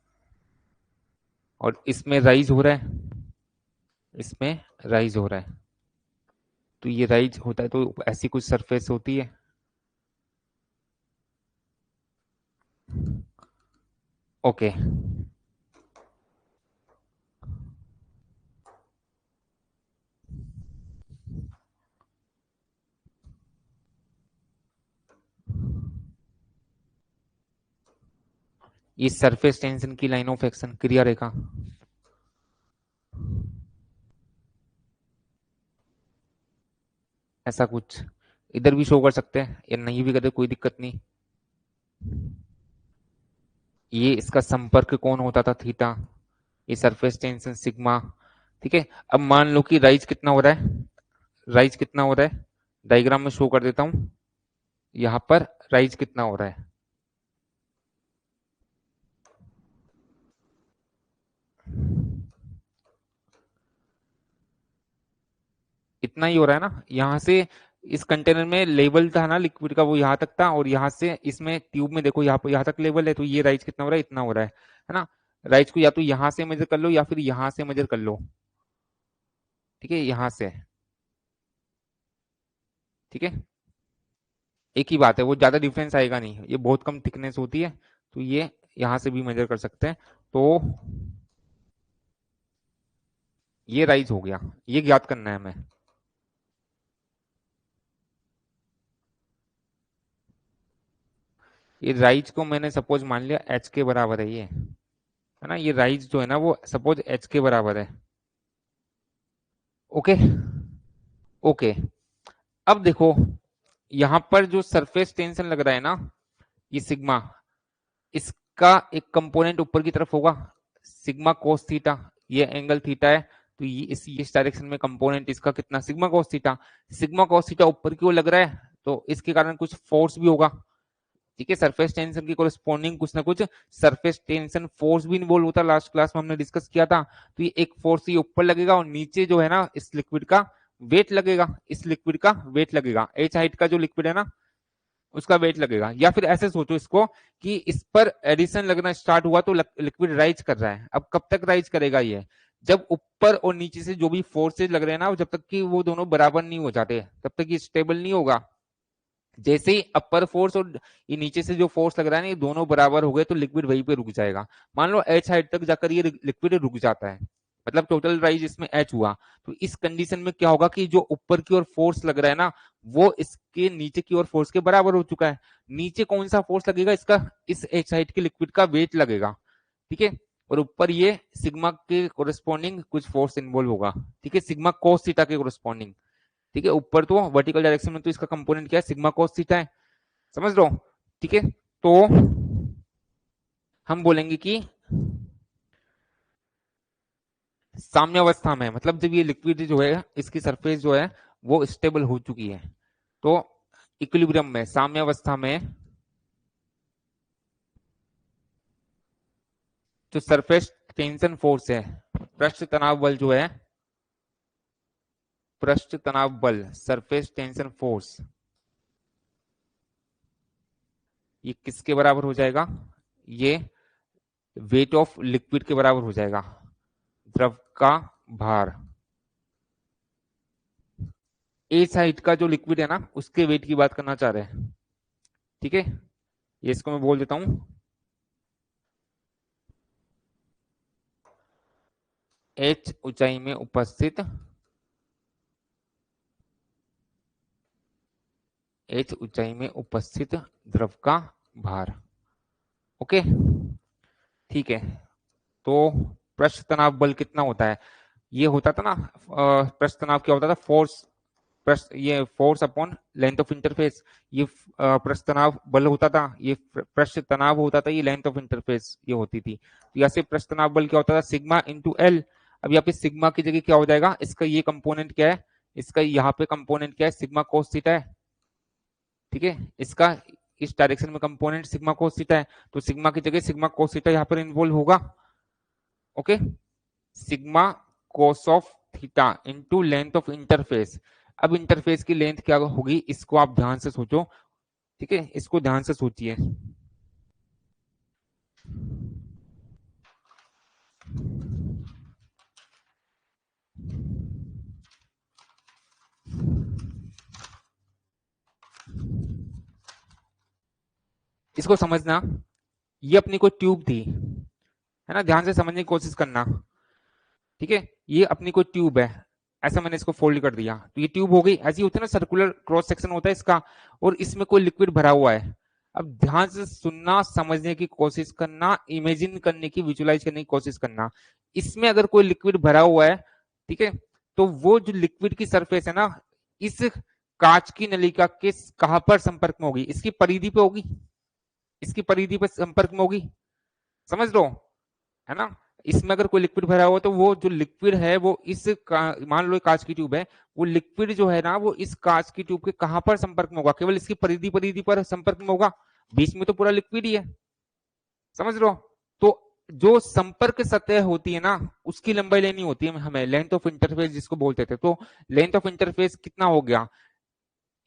और इसमें राइज हो रहा है, इसमें राइज हो रहा है, तो ये राइज होता है तो ऐसी कुछ सरफेस होती है। ओके, ये सरफेस टेंशन की लाइन ऑफ एक्शन क्रिया रेखा, ऐसा कुछ इधर भी शो कर सकते हैं या नहीं भी करते, कोई दिक्कत नहीं। ये इसका संपर्क कौन होता था, थीटा, ये सरफेस टेंशन सिग्मा, ठीक है। अब मान लो कि राइज कितना हो रहा है, राइज कितना हो रहा है, डायग्राम में शो कर देता हूं, यहां पर राइज कितना हो रहा है, इतना ही हो रहा है ना, यहां से इस कंटेनर में लेवल था ना लिक्विड का, वो यहां तक था, और यहां से इसमें ट्यूब में देखो यहाँ पर यहां तक लेवल है, तो ये राइज कितना हो रहा है, इतना हो रहा है ना। राइज को या तो यहां से मेजर कर लो या फिर यहां से मेजर कर लो, ठीक है, यहां से, ठीक है, एक ही बात है, वो ज्यादा डिफरेंस आएगा नहीं, ये बहुत कम थिकनेस होती है, तो ये यहां से भी मेजर कर सकते हैं। तो ये राइज हो गया, ये ज्ञात करना है हमें। ये राइज को मैंने सपोज मान लिया एच के बराबर है, ये है ना, ये राइज जो है ना वो सपोज एच के बराबर है। ओके, ओके, अब देखो यहां पर जो सरफेस टेंशन लग रहा है ना, ये सिग्मा, इसका एक कंपोनेंट ऊपर की तरफ होगा, सिग्मा कोस थीटा, ये एंगल थीटा है, तो ये इस डायरेक्शन में कंपोनेंट इसका कितना, sigma cos theta, sigma cos theta ऊपर की ओर लग रहा है, तो इसके कारण कुछ फोर्स भी होगा, ठीक है, सरफेस टेंशन की कोरिस्पॉन्डिंग कुछ ना कुछ सरफेस टेंशन फोर्स भी इन्वॉल्व होता है, लास्ट क्लास में हमने डिस्कस किया था। तो ये एक फोर्स ये ऊपर लगेगा और नीचे जो है ना इस लिक्विड का वेट लगेगा, इस लिक्विड का वेट लगेगा, एच हाइट का जो लिक्विड है ना उसका वेट लगेगा, या फिर ऐसे सोचो इसको कि इस पर एडिशन लगना स्टार्ट हुआ तो लिक्विड राइज कर रहा है, अब कब तक राइज करेगा ये, जब ऊपर और नीचे से जो भी फोर्सेज लग रहे हैं ना, जब तक कि वो दोनों बराबर नहीं हो जाते तब तक ये स्टेबल नहीं होगा। जैसे ही अपर फोर्स और ये नीचे से जो फोर्स लग रहा है ना, ये दोनों बराबर हो गए तो लिक्विड वहीं पे रुक जाएगा। मान लो एच हाइट तक जाकर ये लिक्विड रुक जाता है, मतलब टोटल राइज इसमें एच हुआ, तो इस कंडीशन में क्या होगा कि जो ऊपर की ओर फोर्स लग रहा है ना वो इसके नीचे की ओर फोर्स के बराबर हो चुका है। नीचे कौन सा फोर्स लगेगा, इसका इस एच हाइट के लिक्विड का वेट लगेगा, ठीक है, और ऊपर ये सिग्मा के कोरिस्पॉन्डिंग कुछ फोर्स इन्वॉल्व होगा, ठीक है, सिग्मा कोस थीटा के कोरिस्पॉन्डिंग, ठीक है, ऊपर तो वर्टिकल डायरेक्शन में तो इसका कंपोनेंट क्या है, सिग्मा कोस थीटा है, समझ लो, ठीक है। तो हम बोलेंगे कि साम्यावस्था में, मतलब जब ये लिक्विड जो है इसकी सरफेस जो है वो स्टेबल हो चुकी है, तो इक्विलिब्रियम में, साम्यावस्था में जो सरफेस टेंशन फोर्स है, पृष्ठ तनाव बल जो है, पृष्ठ तनाव बल, सरफेस टेंशन फोर्स, ये किसके बराबर हो जाएगा, ये वेट ऑफ लिक्विड के बराबर हो जाएगा, द्रव का भार, ए साइड का जो लिक्विड है ना उसके वेट की बात करना चाह रहे हैं, ठीक है, ये इसको मैं बोल देता हूं एच ऊंचाई में उपस्थित, एच ऊंचाई में उपस्थित द्रव का भार। ओके, ठीक है, तो पृष्ठ तनाव बल कितना होता है, ये होता था ना, पृष्ठ तनाव क्या होता था, फोर्स, पृष्ठ ये force upon length of interface, ये पृष्ठ तनाव बल होता था, ये पृष्ठ तनाव होता था, ये लेंथ ऑफ इंटरफेस ये होती थी, तो यहाँ से पृष्ठ तनाव बल क्या होता था, सिग्मा इंटू एल। अब यहाँ पे सिग्मा की जगह क्या हो जाएगा, इसका ये कंपोनेंट क्या है, इसका यहाँ पे कंपोनेंट क्या है, सिग्मा कोस थीटा है, ठीक है, इसका इस डायरेक्शन में कंपोनेंट सिग्मा कोस थीटा है, तो सिग्मा की जगह सिग्मा कोस थीटा यहाँ पर इन्वॉल्व होगा। Okay, sigma cos of theta into length of interface. अब इंटरफेस की लेंथ क्या होगी इसको आप ध्यान से सोचो, ठीक है, इसको ध्यान से सोचिए। इसको समझना, ये अपनी कोई ट्यूब थी, है ना, ध्यान से समझने की कोशिश करना। ठीक है, ये अपनी कोई ट्यूब है, ऐसा मैंने इसको फोल्ड कर दिया तो ये ट्यूब हो गई। ऐसी होती है ना, सर्कुलर क्रॉस सेक्शन होता है इसका, और इसमें कोई लिक्विड भरा हुआ है। अब ध्यान से सुनना, समझने की कोशिश करना, इमेजिन करने की, विजुलाइज करने की कोशिश करना। इसमें अगर कोई लिक्विड भरा हुआ है, ठीक है, तो वो जो लिक्विड की सरफेस है ना, इस कांच की नलिका के कहां पर संपर्क में होगी? इसकी परिधि पे होगी, इसकी परिधि पे संपर्क में होगी, समझ लो, है ना। इसमें अगर कोई लिक्विड भरा हुआ तो वो जो लिक्विड है वो मान लो कांच की ट्यूब है, वो लिक्विड जो है ना वो इस कांच की ट्यूब के कहां पर संपर्क में होगा? केवल इसकी परिधि परिधि पर संपर्क में होगा, बीच में तो पूरा लिक्विड ही है, समझ लो। तो जो संपर्क सतह होती है ना, उसकी लंबाई लेनी होती है हमें, लेंथ ऑफ इंटरफेस जिसको बोलते थे। तो लेंथ ऑफ इंटरफेस कितना हो गया?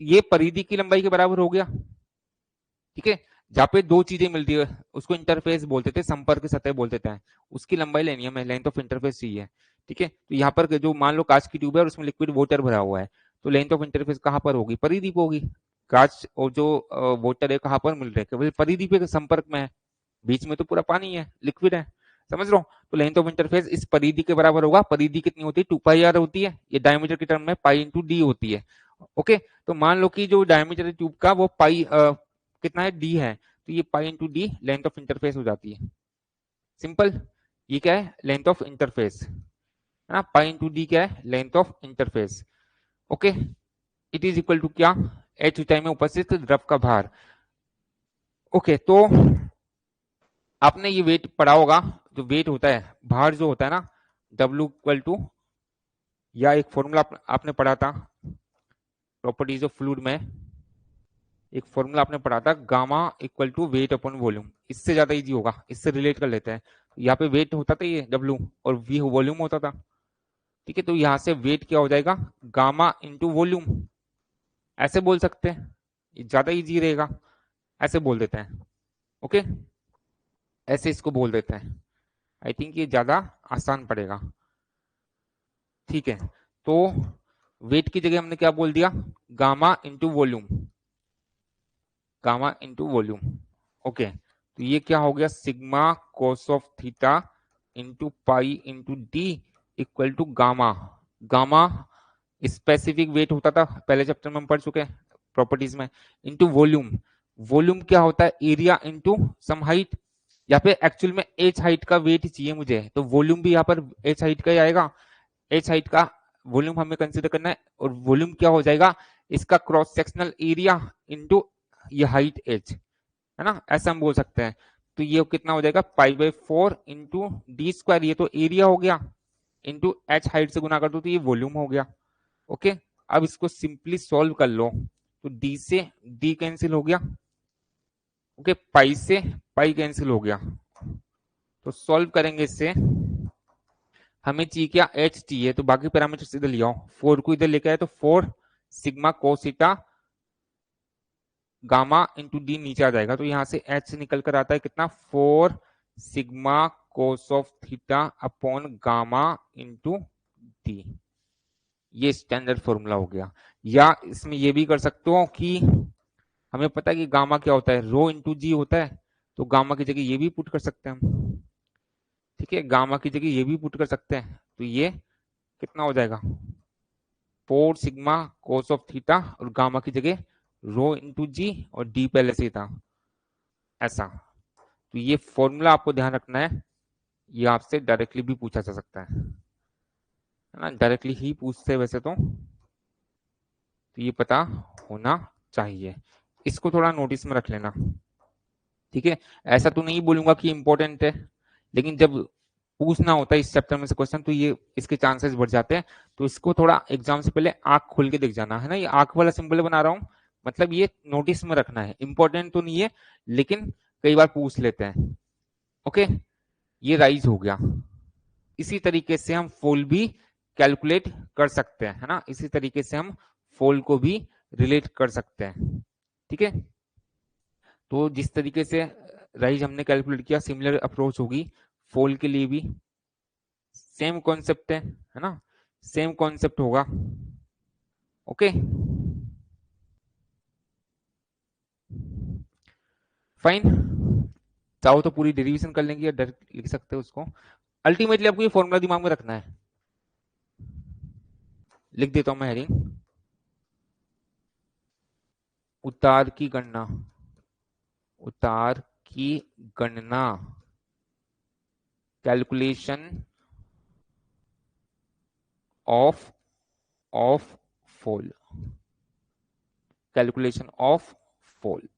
ये परिधि की लंबाई के बराबर हो गया। ठीक है, जहां पे दो चीजें मिलती है उसको इंटरफेस बोलते थे, संपर्क सतह बोलते थे। उसकी लंबाई लेनी है हमें, लेंथ ऑफ इंटरफेस चाहिए। ठीक है, तो यहाँ पर जो मान लो कांच की ट्यूब है और उसमें लिक्विड वाटर भरा हुआ है, तो लेंथ ऑफ इंटरफेस कहाँ पर होगी? परिधि पे होगी। कांच और जो वाटर है कहाँ पर मिल रहे हैं? केवल परिधि पे संपर्क में है, बीच में तो पूरा पानी है, लिक्विड है, समझ लो। तो लेंथ ऑफ इंटरफेस इस परिधि के बराबर होगा। परिधि कितनी होती है? 2πr होती है, ये डायमीटर की टर्म में π/d होती है। ओके, तो मान लो कि जो डायमीटर है ट्यूब का वो पाई कितना है? डी है, तो ये π/d लेंथ ऑफ इंटरफेस हो जाती है। सिंपल, ये क्या है? लेंथ ऑफ इंटरफेस, है ना। π/d क्या है? Length of interface. Okay, it is equal to क्या? h ऊंचाई में उपस्थित द्रव का भार। ओके, तो आपने ये वेट पढ़ा होगा, जो वेट होता है, भार जो होता है ना, W इक्वल टू, या एक फॉर्मूला आपने पढ़ा था प्रॉपर्टीज ऑफ फ्लूइड में, एक फॉर्मूला आपने पढ़ा था, gamma equal to weight upon volume. इससे ज्यादा इजी होगा, इससे रिलेट कर लेते हैं। यहाँ पे वेट होता था ये W, और V वॉल्यूम होता था। ठीक है, तो यहाँ से वेट क्या हो जाएगा? गामा इंटू वॉल्यूम, ऐसे बोल सकते हैं, ज्यादा इजी रहेगा, ऐसे बोल देते हैं। ओके, ऐसे इसको बोल देते हैं, आई थिंक ये ज्यादा आसान पड़ेगा। ठीक है, तो वेट की जगह हमने क्या बोल दिया? Gamma into volume, gamma into volume. Okay, तो ये क्या हो गया? Sigma cos of theta into pi into d equal to gamma. Gamma specific weight होता था, पहले चैप्टर में हम पढ़ चुके हैं प्रॉपर्टीज में। इंटू वॉल्यूम, वॉल्यूम क्या होता है? Area into some height. यहाँ पे एक्चुअल में एच हाइट का वेट चाहिए मुझे, तो वॉल्यूम भी यहाँ पर एच हाइट का ही आएगा। एच हाइट का वॉल्यूम हमें कंसीडर करना है, और वॉल्यूम क्या हो जाएगा? इसका क्रॉस सेक्शनल एरिया इंटू ये हाइट एच, है ना, ऐसा हम बोल सकते हैं। तो ये कितना हो जाएगा? π/4 इंटू डी स्क्वायर, ये तो एरिया हो गया, इंटू एच हाइट से गुना कर दो तो ये वॉल्यूम हो गया। ओके, अब इसको सिंपली सॉल्व कर लो, तो डी से डी कैंसिल हो गया। ओके, पाई से पाई कैंसिल हो गया। तो सॉल्व करेंगे इससे, हमें चाहिए क्या? एच चाहिए, तो बाकी पैरामीटर्स इधर ले आओ। 4 को इधर लेके आए तो 4 सिग्मा कोसिटा गामा इंटू डी नीचे आ जाएगा, तो यहां से एच निकल कर आता है कितना? 4 sigma cos of theta upon gamma into D. ये स्टैंडर्ड फॉर्मूला हो गया। या इसमें ये भी कर सकते हो कि हमें पता है कि गामा क्या होता है? रो इंटू जी होता है, तो गामा की जगह ये भी पुट कर सकते हैं हम। ठीक है, गामा की जगह ये भी पुट कर सकते हैं, तो ये कितना हो जाएगा? 4 सिग्मा कोस ऑफ थीटा, और गामा की जगह रो इंटू जी, और डी पहले से ही था, ऐसा। तो ये फॉर्मूला आपको ध्यान रखना है, ये आपसे डायरेक्टली भी पूछा जा सकता है ना, डायरेक्टली ही पूछते हैं वैसे तो ये पता होना चाहिए। इसको थोड़ा नोटिस में रख लेना। ठीक है, ऐसा तो नहीं बोलूंगा कि इंपॉर्टेंट है, लेकिन जब पूछना होता है इस चैप्टर में से क्वेश्चन, तो ये इसके चांसेस बढ़ जाते हैं। तो इसको थोड़ा एग्जाम से पहले आंख खोल के देख जाना, है ना। ये आंख वाला सिंबल बना रहा हूँ, मतलब ये नोटिस में रखना है, इंपॉर्टेंट तो नहीं है, लेकिन कई बार पूछ लेते हैं। ओके, ये राइज हो गया। इसी तरीके से हम फोल भी कैलकुलेट कर सकते हैं, है ना। इसी तरीके से हम फोल को भी रिलेट कर सकते हैं। ठीक है, तो जिस तरीके से राइज हमने कैलकुलेट किया, सिमिलर अप्रोच होगी फॉल के लिए भी। सेम कॉन्सेप्ट है ना, सेम कॉन्सेप्ट होगा। Okay fine. चाहो तो पूरी डेरिवेशन कर लेंगे या डायरेक्ट लिख सकते हो उसको। अल्टीमेटली आपको ये फॉर्मूला दिमाग में रखना है। लिख देता हूं मैं हेडिंग, उतार की गणना, उतार की गणना, calculation of of fall, calculation of fall,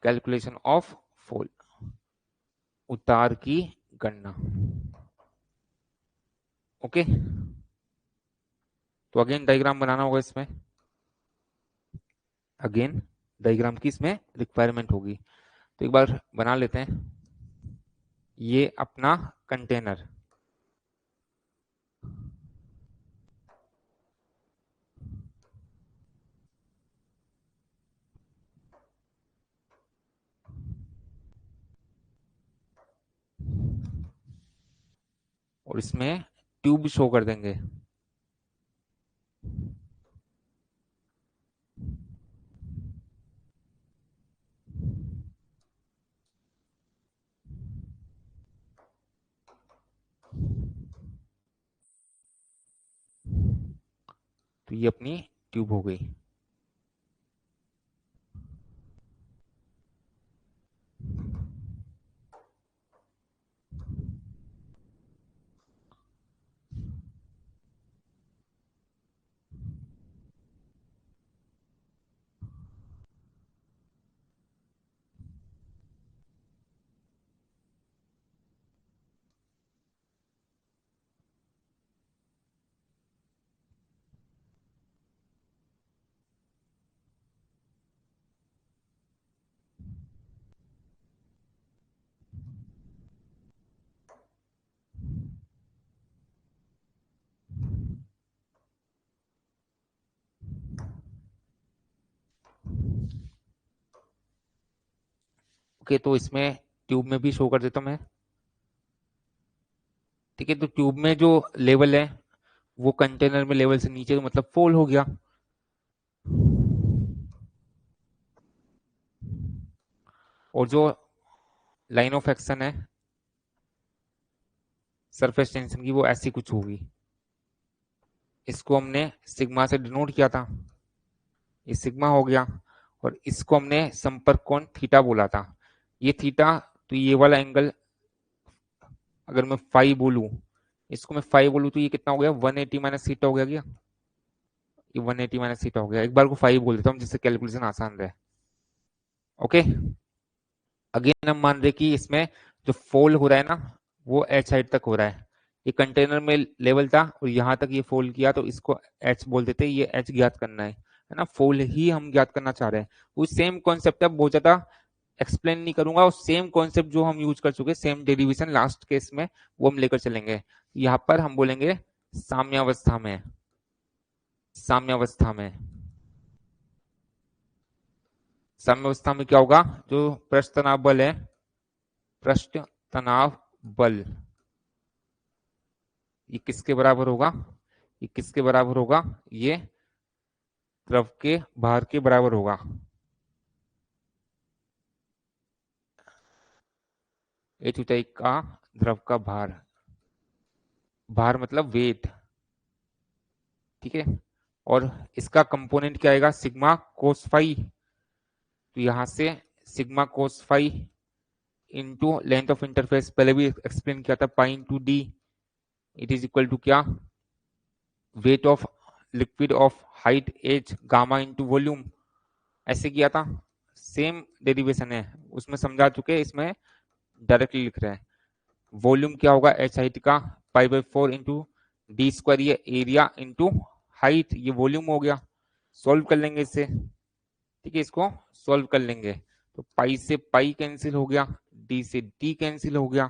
calculation of fall, उतार की गणना। ओके तो अगेन डायग्राम बनाना होगा इसमें, अगेन डायग्राम की इसमें रिक्वायरमेंट होगी। तो एक बार बना लेते हैं। ये अपना कंटेनर, और इसमें ट्यूब शो कर देंगे। तो ये अपनी ट्यूब हो गई। ओके तो इसमें ट्यूब में भी शो कर देता हूं मैं। ठीक है तो ट्यूब में जो लेवल है वो कंटेनर में लेवल से नीचे, तो मतलब फॉल हो गया। और जो लाइन ऑफ एक्शन है सरफेस टेंशन की, वो ऐसी कुछ होगी। इसको हमने सिग्मा से डिनोट किया था, ये सिग्मा हो गया। और इसको हमने संपर्क कोण थीटा बोला था, ये थीटा। तो ये वाला एंगल अगर मैं फाइव बोलूं, इसको मैं फाइव बोलूं, तो ये कितना हो गया, 180 माइनस थीटा हो गया क्या? ये 180 माइनस थीटा हो गया। एक बार को फाइव बोल देता हूँ जिससे कैलकुलेशन आसान रहे। ओके अगेन हम मान रहे कि इसमें जो फोल्ड हो रहा है ना, वो एच हाइट तक हो रहा है। ये कंटेनर में लेवल था और यहाँ तक ये फोल्ड किया, तो इसको एच बोल देते हैं। ये एच ज्ञात करना है ना, फोल्ड ही हम ज्ञात करना चाह रहे हैं। वो सेम कॉन्सेप्ट है, बहुत ज्यादा एक्सप्लेन नहीं करूंगा। और सेम कॉन्सेप्ट जो हम यूज कर चुके, सेम डेरिवेशन लास्ट केस में, वो हम लेकर चलेंगे। यहाँ पर हम बोलेंगे साम्यावस्था में, साम्यावस्था में, साम्यावस्था में क्या होगा, जो पृष्ठ तनाव बल है, पृष्ठ तनाव बल, ये किसके बराबर होगा, ये किसके बराबर होगा, ये द्रव के भार के बराबर होगा। एक ऊंचाई का द्रव का भार, भार मतलब वेट। ठीक है और इसका कंपोनेंट क्या आएगा, सिग्मा कोस फाई। तो यहां से sigma cos phi into length of interface, पहले भी एक्सप्लेन किया था, pi into D, it is equal to क्या, weight of liquid of height H gamma into volume, ऐसे किया था। सेम डेरिवेशन है, उसमें समझा चुके, इसमें डायरेक्टली लिख रहे हैं। वॉल्यूम क्या होगा एच हाइट का, pi by 4 into D square, ये एरिया इंटू हाइट, ये वॉल्यूम हो गया। सॉल्व कर लेंगे इससे। ठीक है इसको सॉल्व कर लेंगे, तो पाई से पाई कैंसिल हो गया, डी से डी कैंसिल हो गया।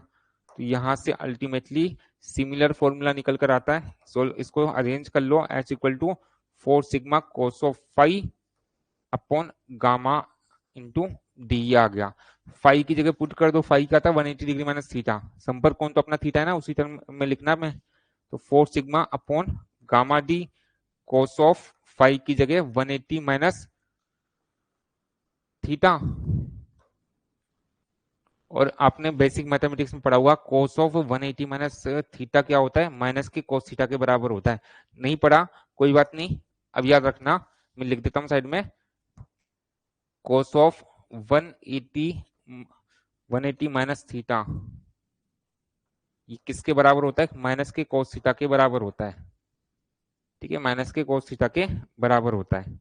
तो यहां से अल्टीमेटली सिमिलर फॉर्मूला निकल कर आता है। इसको अरेंज कर लो, H equal to 4 sigma cos of phi upon gamma into D आ गया। फाई की जगह पुट कर दो, फाई क्या था 180 डिग्री माइनस थीटा, संपर्क कोण तो अपना थीटा है ना, उसी टर्म में लिखना मैं। तो 4 sigma upon gamma d cos of phi की जगह 180 माइनस थीटा। और आपने बेसिक मैथमेटिक्स में पढ़ा हुआ कोस ऑफ 180 माइनस थीटा क्या होता है, माइनस के कोस थीटा के बराबर होता है। नहीं पढ़ा कोई बात नहीं, अब याद रखना, मैं लिख देता हूं साइड में। कोस ऑफ 180 माइनस थीटा ये किसके बराबर होता है, माइनस के कोस थीटा के बराबर होता है। ठीक है, माइनस के कोस थीटा के बराबर होता है।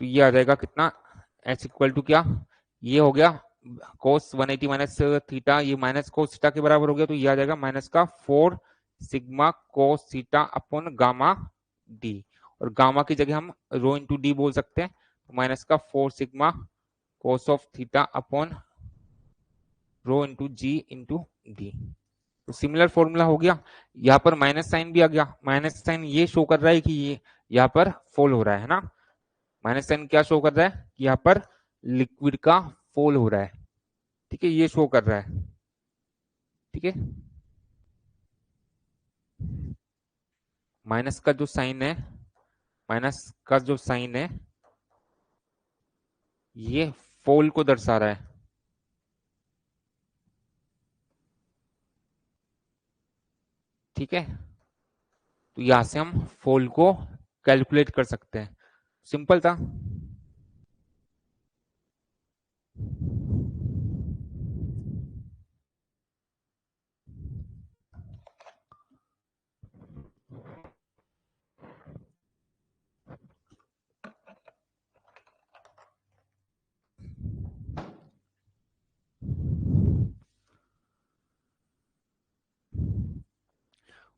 तो ये आ जाएगा कितना, एच इक्वल टू क्या, ये हो गया कोस 180 माइनस थीटा, ये माइनस कोस थीटा के बराबर हो गया, तो ये आ जाएगा माइनस का 4 sigma cos theta upon gamma D, और गामा की जगह हम रो इंटू डी बोल सकते हैं। तो माइनस का 4 sigma cos of theta upon rho into g into d. तो सिमिलर फॉर्मूला हो गया। यहाँ पर माइनस साइन भी आ गया, माइनस साइन ये शो कर रहा है कि ये यहाँ पर फॉल हो रहा है ना, माइनस साइन क्या शो कर रहा है कि यहाँ पर लिक्विड का फॉल हो रहा है। ठीक है, ये शो कर रहा है। ठीक है, माइनस का जो साइन है, माइनस का जो साइन है ये फॉल को दर्शा रहा है। ठीक है, तो यहां से हम फॉल को कैलकुलेट कर सकते हैं, सिंपल था।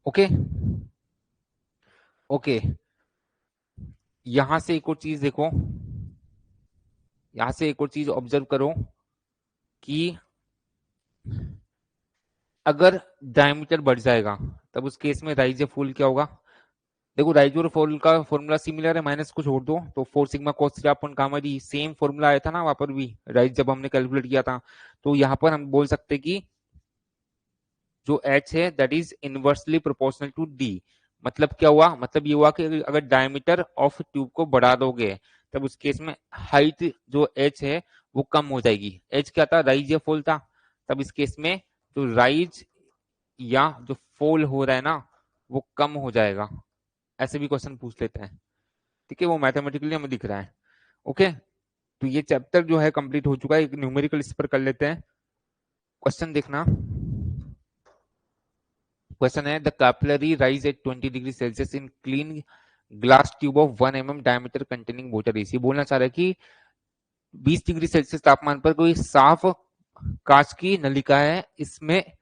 ओके ओके, यहां से एक और चीज देखो, यहां से एक और चीज ऑब्जर्व करो कि अगर डायमीटर बढ़ जाएगा तब उस केस में राइज या फॉल क्या होगा। देखो राइज और फॉल का फॉर्मूला सिमिलर है, माइनस को छोड़ दो तो 4 sigma cos theta upon gamma D, same formula आया था ना वहां पर भी, राइज जब हमने कैलकुलेट किया था। तो यहाँ पर हम बोल सकते हैं कि जो h है that is inversely proportional to d। मतलब क्या हुआ, मतलब ये हुआ कि अगर डायमीटर ऑफ ट्यूब को बढ़ा दोगे तब उस केस में हाइट जो h है वो कम हो जाएगी। h क्या था, राइज या फॉल था, तब इस केस में जो राइज या जो फॉल हो रहा है ना वो कम हो जाएगा। ऐसे भी क्वेश्चन पूछ लेते हैं। ठीक है, वो मैथमेटिकली हमें दिख रहा है। ओके, तो ये चैप्टर जो है कंप्लीट हो चुका है। एक न्यूमेरिकल इस पर कर लेते हैं। क्वेश्चन देखना, क्वेश्चन है the capillary rise at 20 degree Celsius in clean glass tube of 1 mm diameter containing water इसी बोलना चाह रहा है कि 20 डिग्री सेल्सियस तापमान पर कोई साफ कांच की नलिका है, इसमें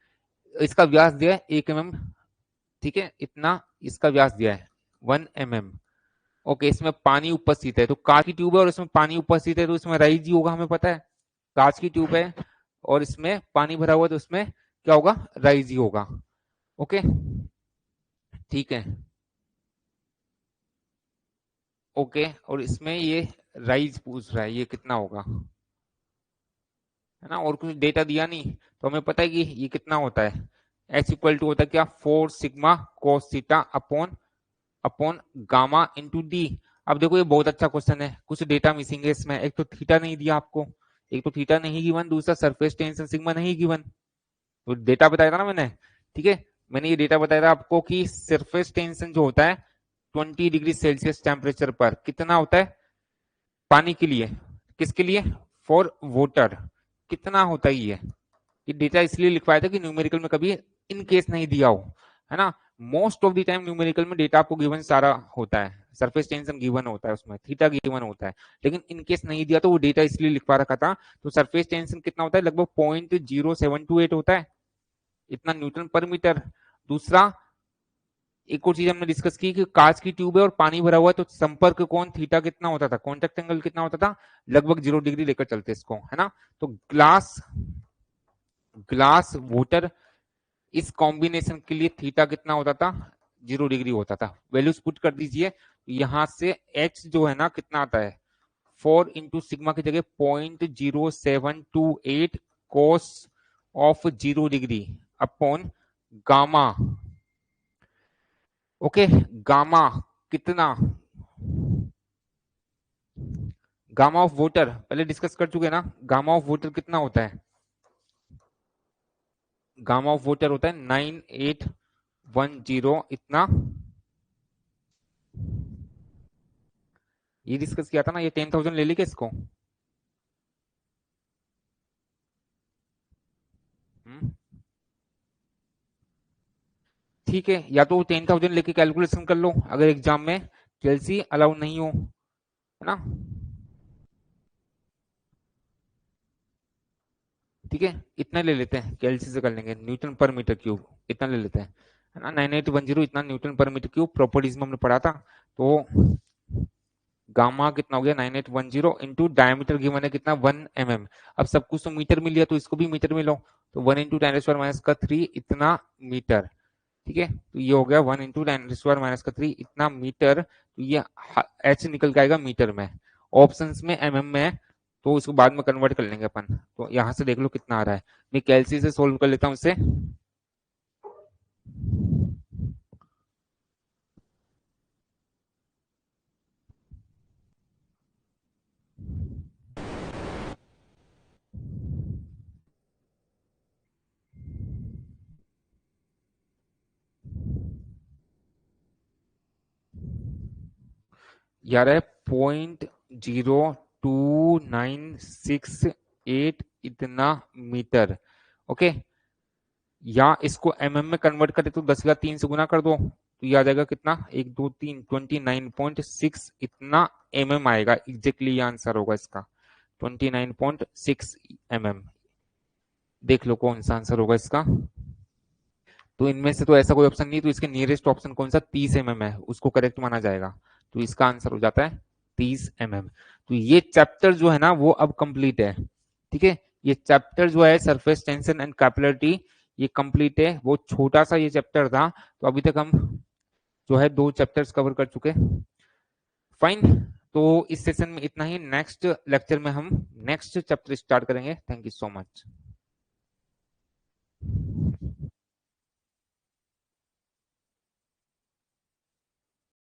इसका व्यास दिया है 1 mm। ठीक है, इतना इसका व्यास दिया है 1 mm। ओके, इसमें पानी उपस्थित है, तो कांच की ट्यूब है और इसमें पानी उपस्थित है तो इसमें राइज ही होगा, हमें पता है। कांच की ट्यूब है और इसमें पानी भरा हुआ है तो इसमें क्या होगा, राइज ही होगा। ओके, ठीक है। ओके, और इसमें ये राइज पूछ रहा है, ये कितना होगा, है ना, और कुछ डेटा दिया नहीं, तो हमें पता है कि ये कितना होता है। एच इक्वल टू होता है क्या, 4 sigma cos theta upon upon gamma into D. अब देखो ये बहुत अच्छा क्वेश्चन है, कुछ डेटा मिसिंग है इसमें। एक तो थीटा नहीं दिया आपको, एक तो थीटा नहीं गिवन, दूसरा सरफेस टेंशन सिग्मा नहीं गिवन। तो डेटा बताया था ना मैंने। ठीक है, मैंने ये डेटा बताया था आपको कि सरफेस टेंशन जो होता है 20 डिग्री सेल्सियस टेम्परेचर पर कितना होता है पानी के लिए, किसके लिए, फॉर वाटर, कितना होता है ये डेटा इसलिए लिखवाया था कि न्यूमेरिकल में कभी इन केस नहीं दिया हो, है ना। Most of the time numerical में डेटा आपको गिवन सारा होता है, सरफेस टेंशन गिवन होता है, उसमें थीटा गिवन होता है, लेकिन इन केस नहीं दिया तो वो डेटा इसलिए लिखवा रखा था। तो सरफेस टेंशन कितना होता है, लगभग 0.0728 होता है, इतना न्यूटन पर मीटर। दूसरा एक और चीज हमने डिस्कस की कि कांच की ट्यूब है और पानी भरा हुआ है तो संपर्क कोण थीटा कितना होता था, कॉन्टेक्ट एंगल कितना होता था, लगभग 0 डिग्री लेकर चलते इसको, है ना। तो ग्लास ग्लास वाटर इस कॉम्बिनेशन के लिए थीटा कितना होता था, 0 डिग्री होता था। वैल्यूज पुट कर दीजिए, यहां से h जो है ना कितना आता है 4 इंटू सिग्मा की जगह 0.0728 cos of 0 degree upon gamma. Okay, gamma कितना, गामा ऑफ वोटर पहले डिस्कस कर चुके ना, गामा ऑफ वोटर कितना होता है, गामा ऑफ वोटर होता है 9810 इतना, ये डिस्कस किया था ना, ये 10,000 ले ली क्या इसको, ठीक है, या तो 10,000 लेके कैलकुलेशन कर लो अगर एग्जाम में केएलसी अलाउ नहीं हो, है ना, ठीक है, इतना ले लेते हैं, केएलसी से कर लेंगे, न्यूटन पर मीटर क्यूब इतना ले लेते हैं, है ना, 9810 इतना न्यूटन पर मीटर क्यूब, प्रॉपर्टीज में हमने पढ़ा था। तो गामा कितना हो गया 9810 इंटू डायमीटर गिवन है कितना 1 mm। अब सब कुछ तो मीटर में लिया तो इसको भी मीटर में लो, तो 1 इंटू 10⁻³ इतना मीटर, ठीक है, तो ये हो गया 1 इंटू 10⁻³ इतना मीटर, तो ये h निकल के आएगा मीटर में, ऑप्शंस में mm में है, तो इसको बाद में कन्वर्ट कर लेंगे अपन। तो यहां से देख लो कितना आ रहा है, मैं कैलसी से सोल्व कर लेता हूं इसे। यार है 0.02968 इतना मीटर, ओके, या इसको mm में कन्वर्ट करें तो 10 का 3 से गुना कर दो, तो ये आ जाएगा कितना 1 2 3 29.6 इतना आएगा, एग्जैक्टली ये आंसर होगा इसका 29.6 देख लो कौन सा आंसर होगा इसका। तो इनमें से तो ऐसा कोई ऑप्शन नहीं, तो इसके नियरेस्ट ऑप्शन कौन सा 30 है, उसको करेक्ट माना जाएगा, तो इसका आंसर हो जाता है 30 तो ये चैप्टर जो है ना वो अब कंप्लीट है, ठीक है, ये चैप्टर जो है सरफेस टेंशन एंड कैपिलरिटी ये कंप्लीट है, वो छोटा सा ये चैप्टर था, तो अभी तक हम जो है 2 चैप्टर्स कवर कर चुके, फाइन। तो इस सेशन में इतना ही, नेक्स्ट लेक्चर में हम नेक्स्ट चैप्टर स्टार्ट करेंगे। Thank you so much.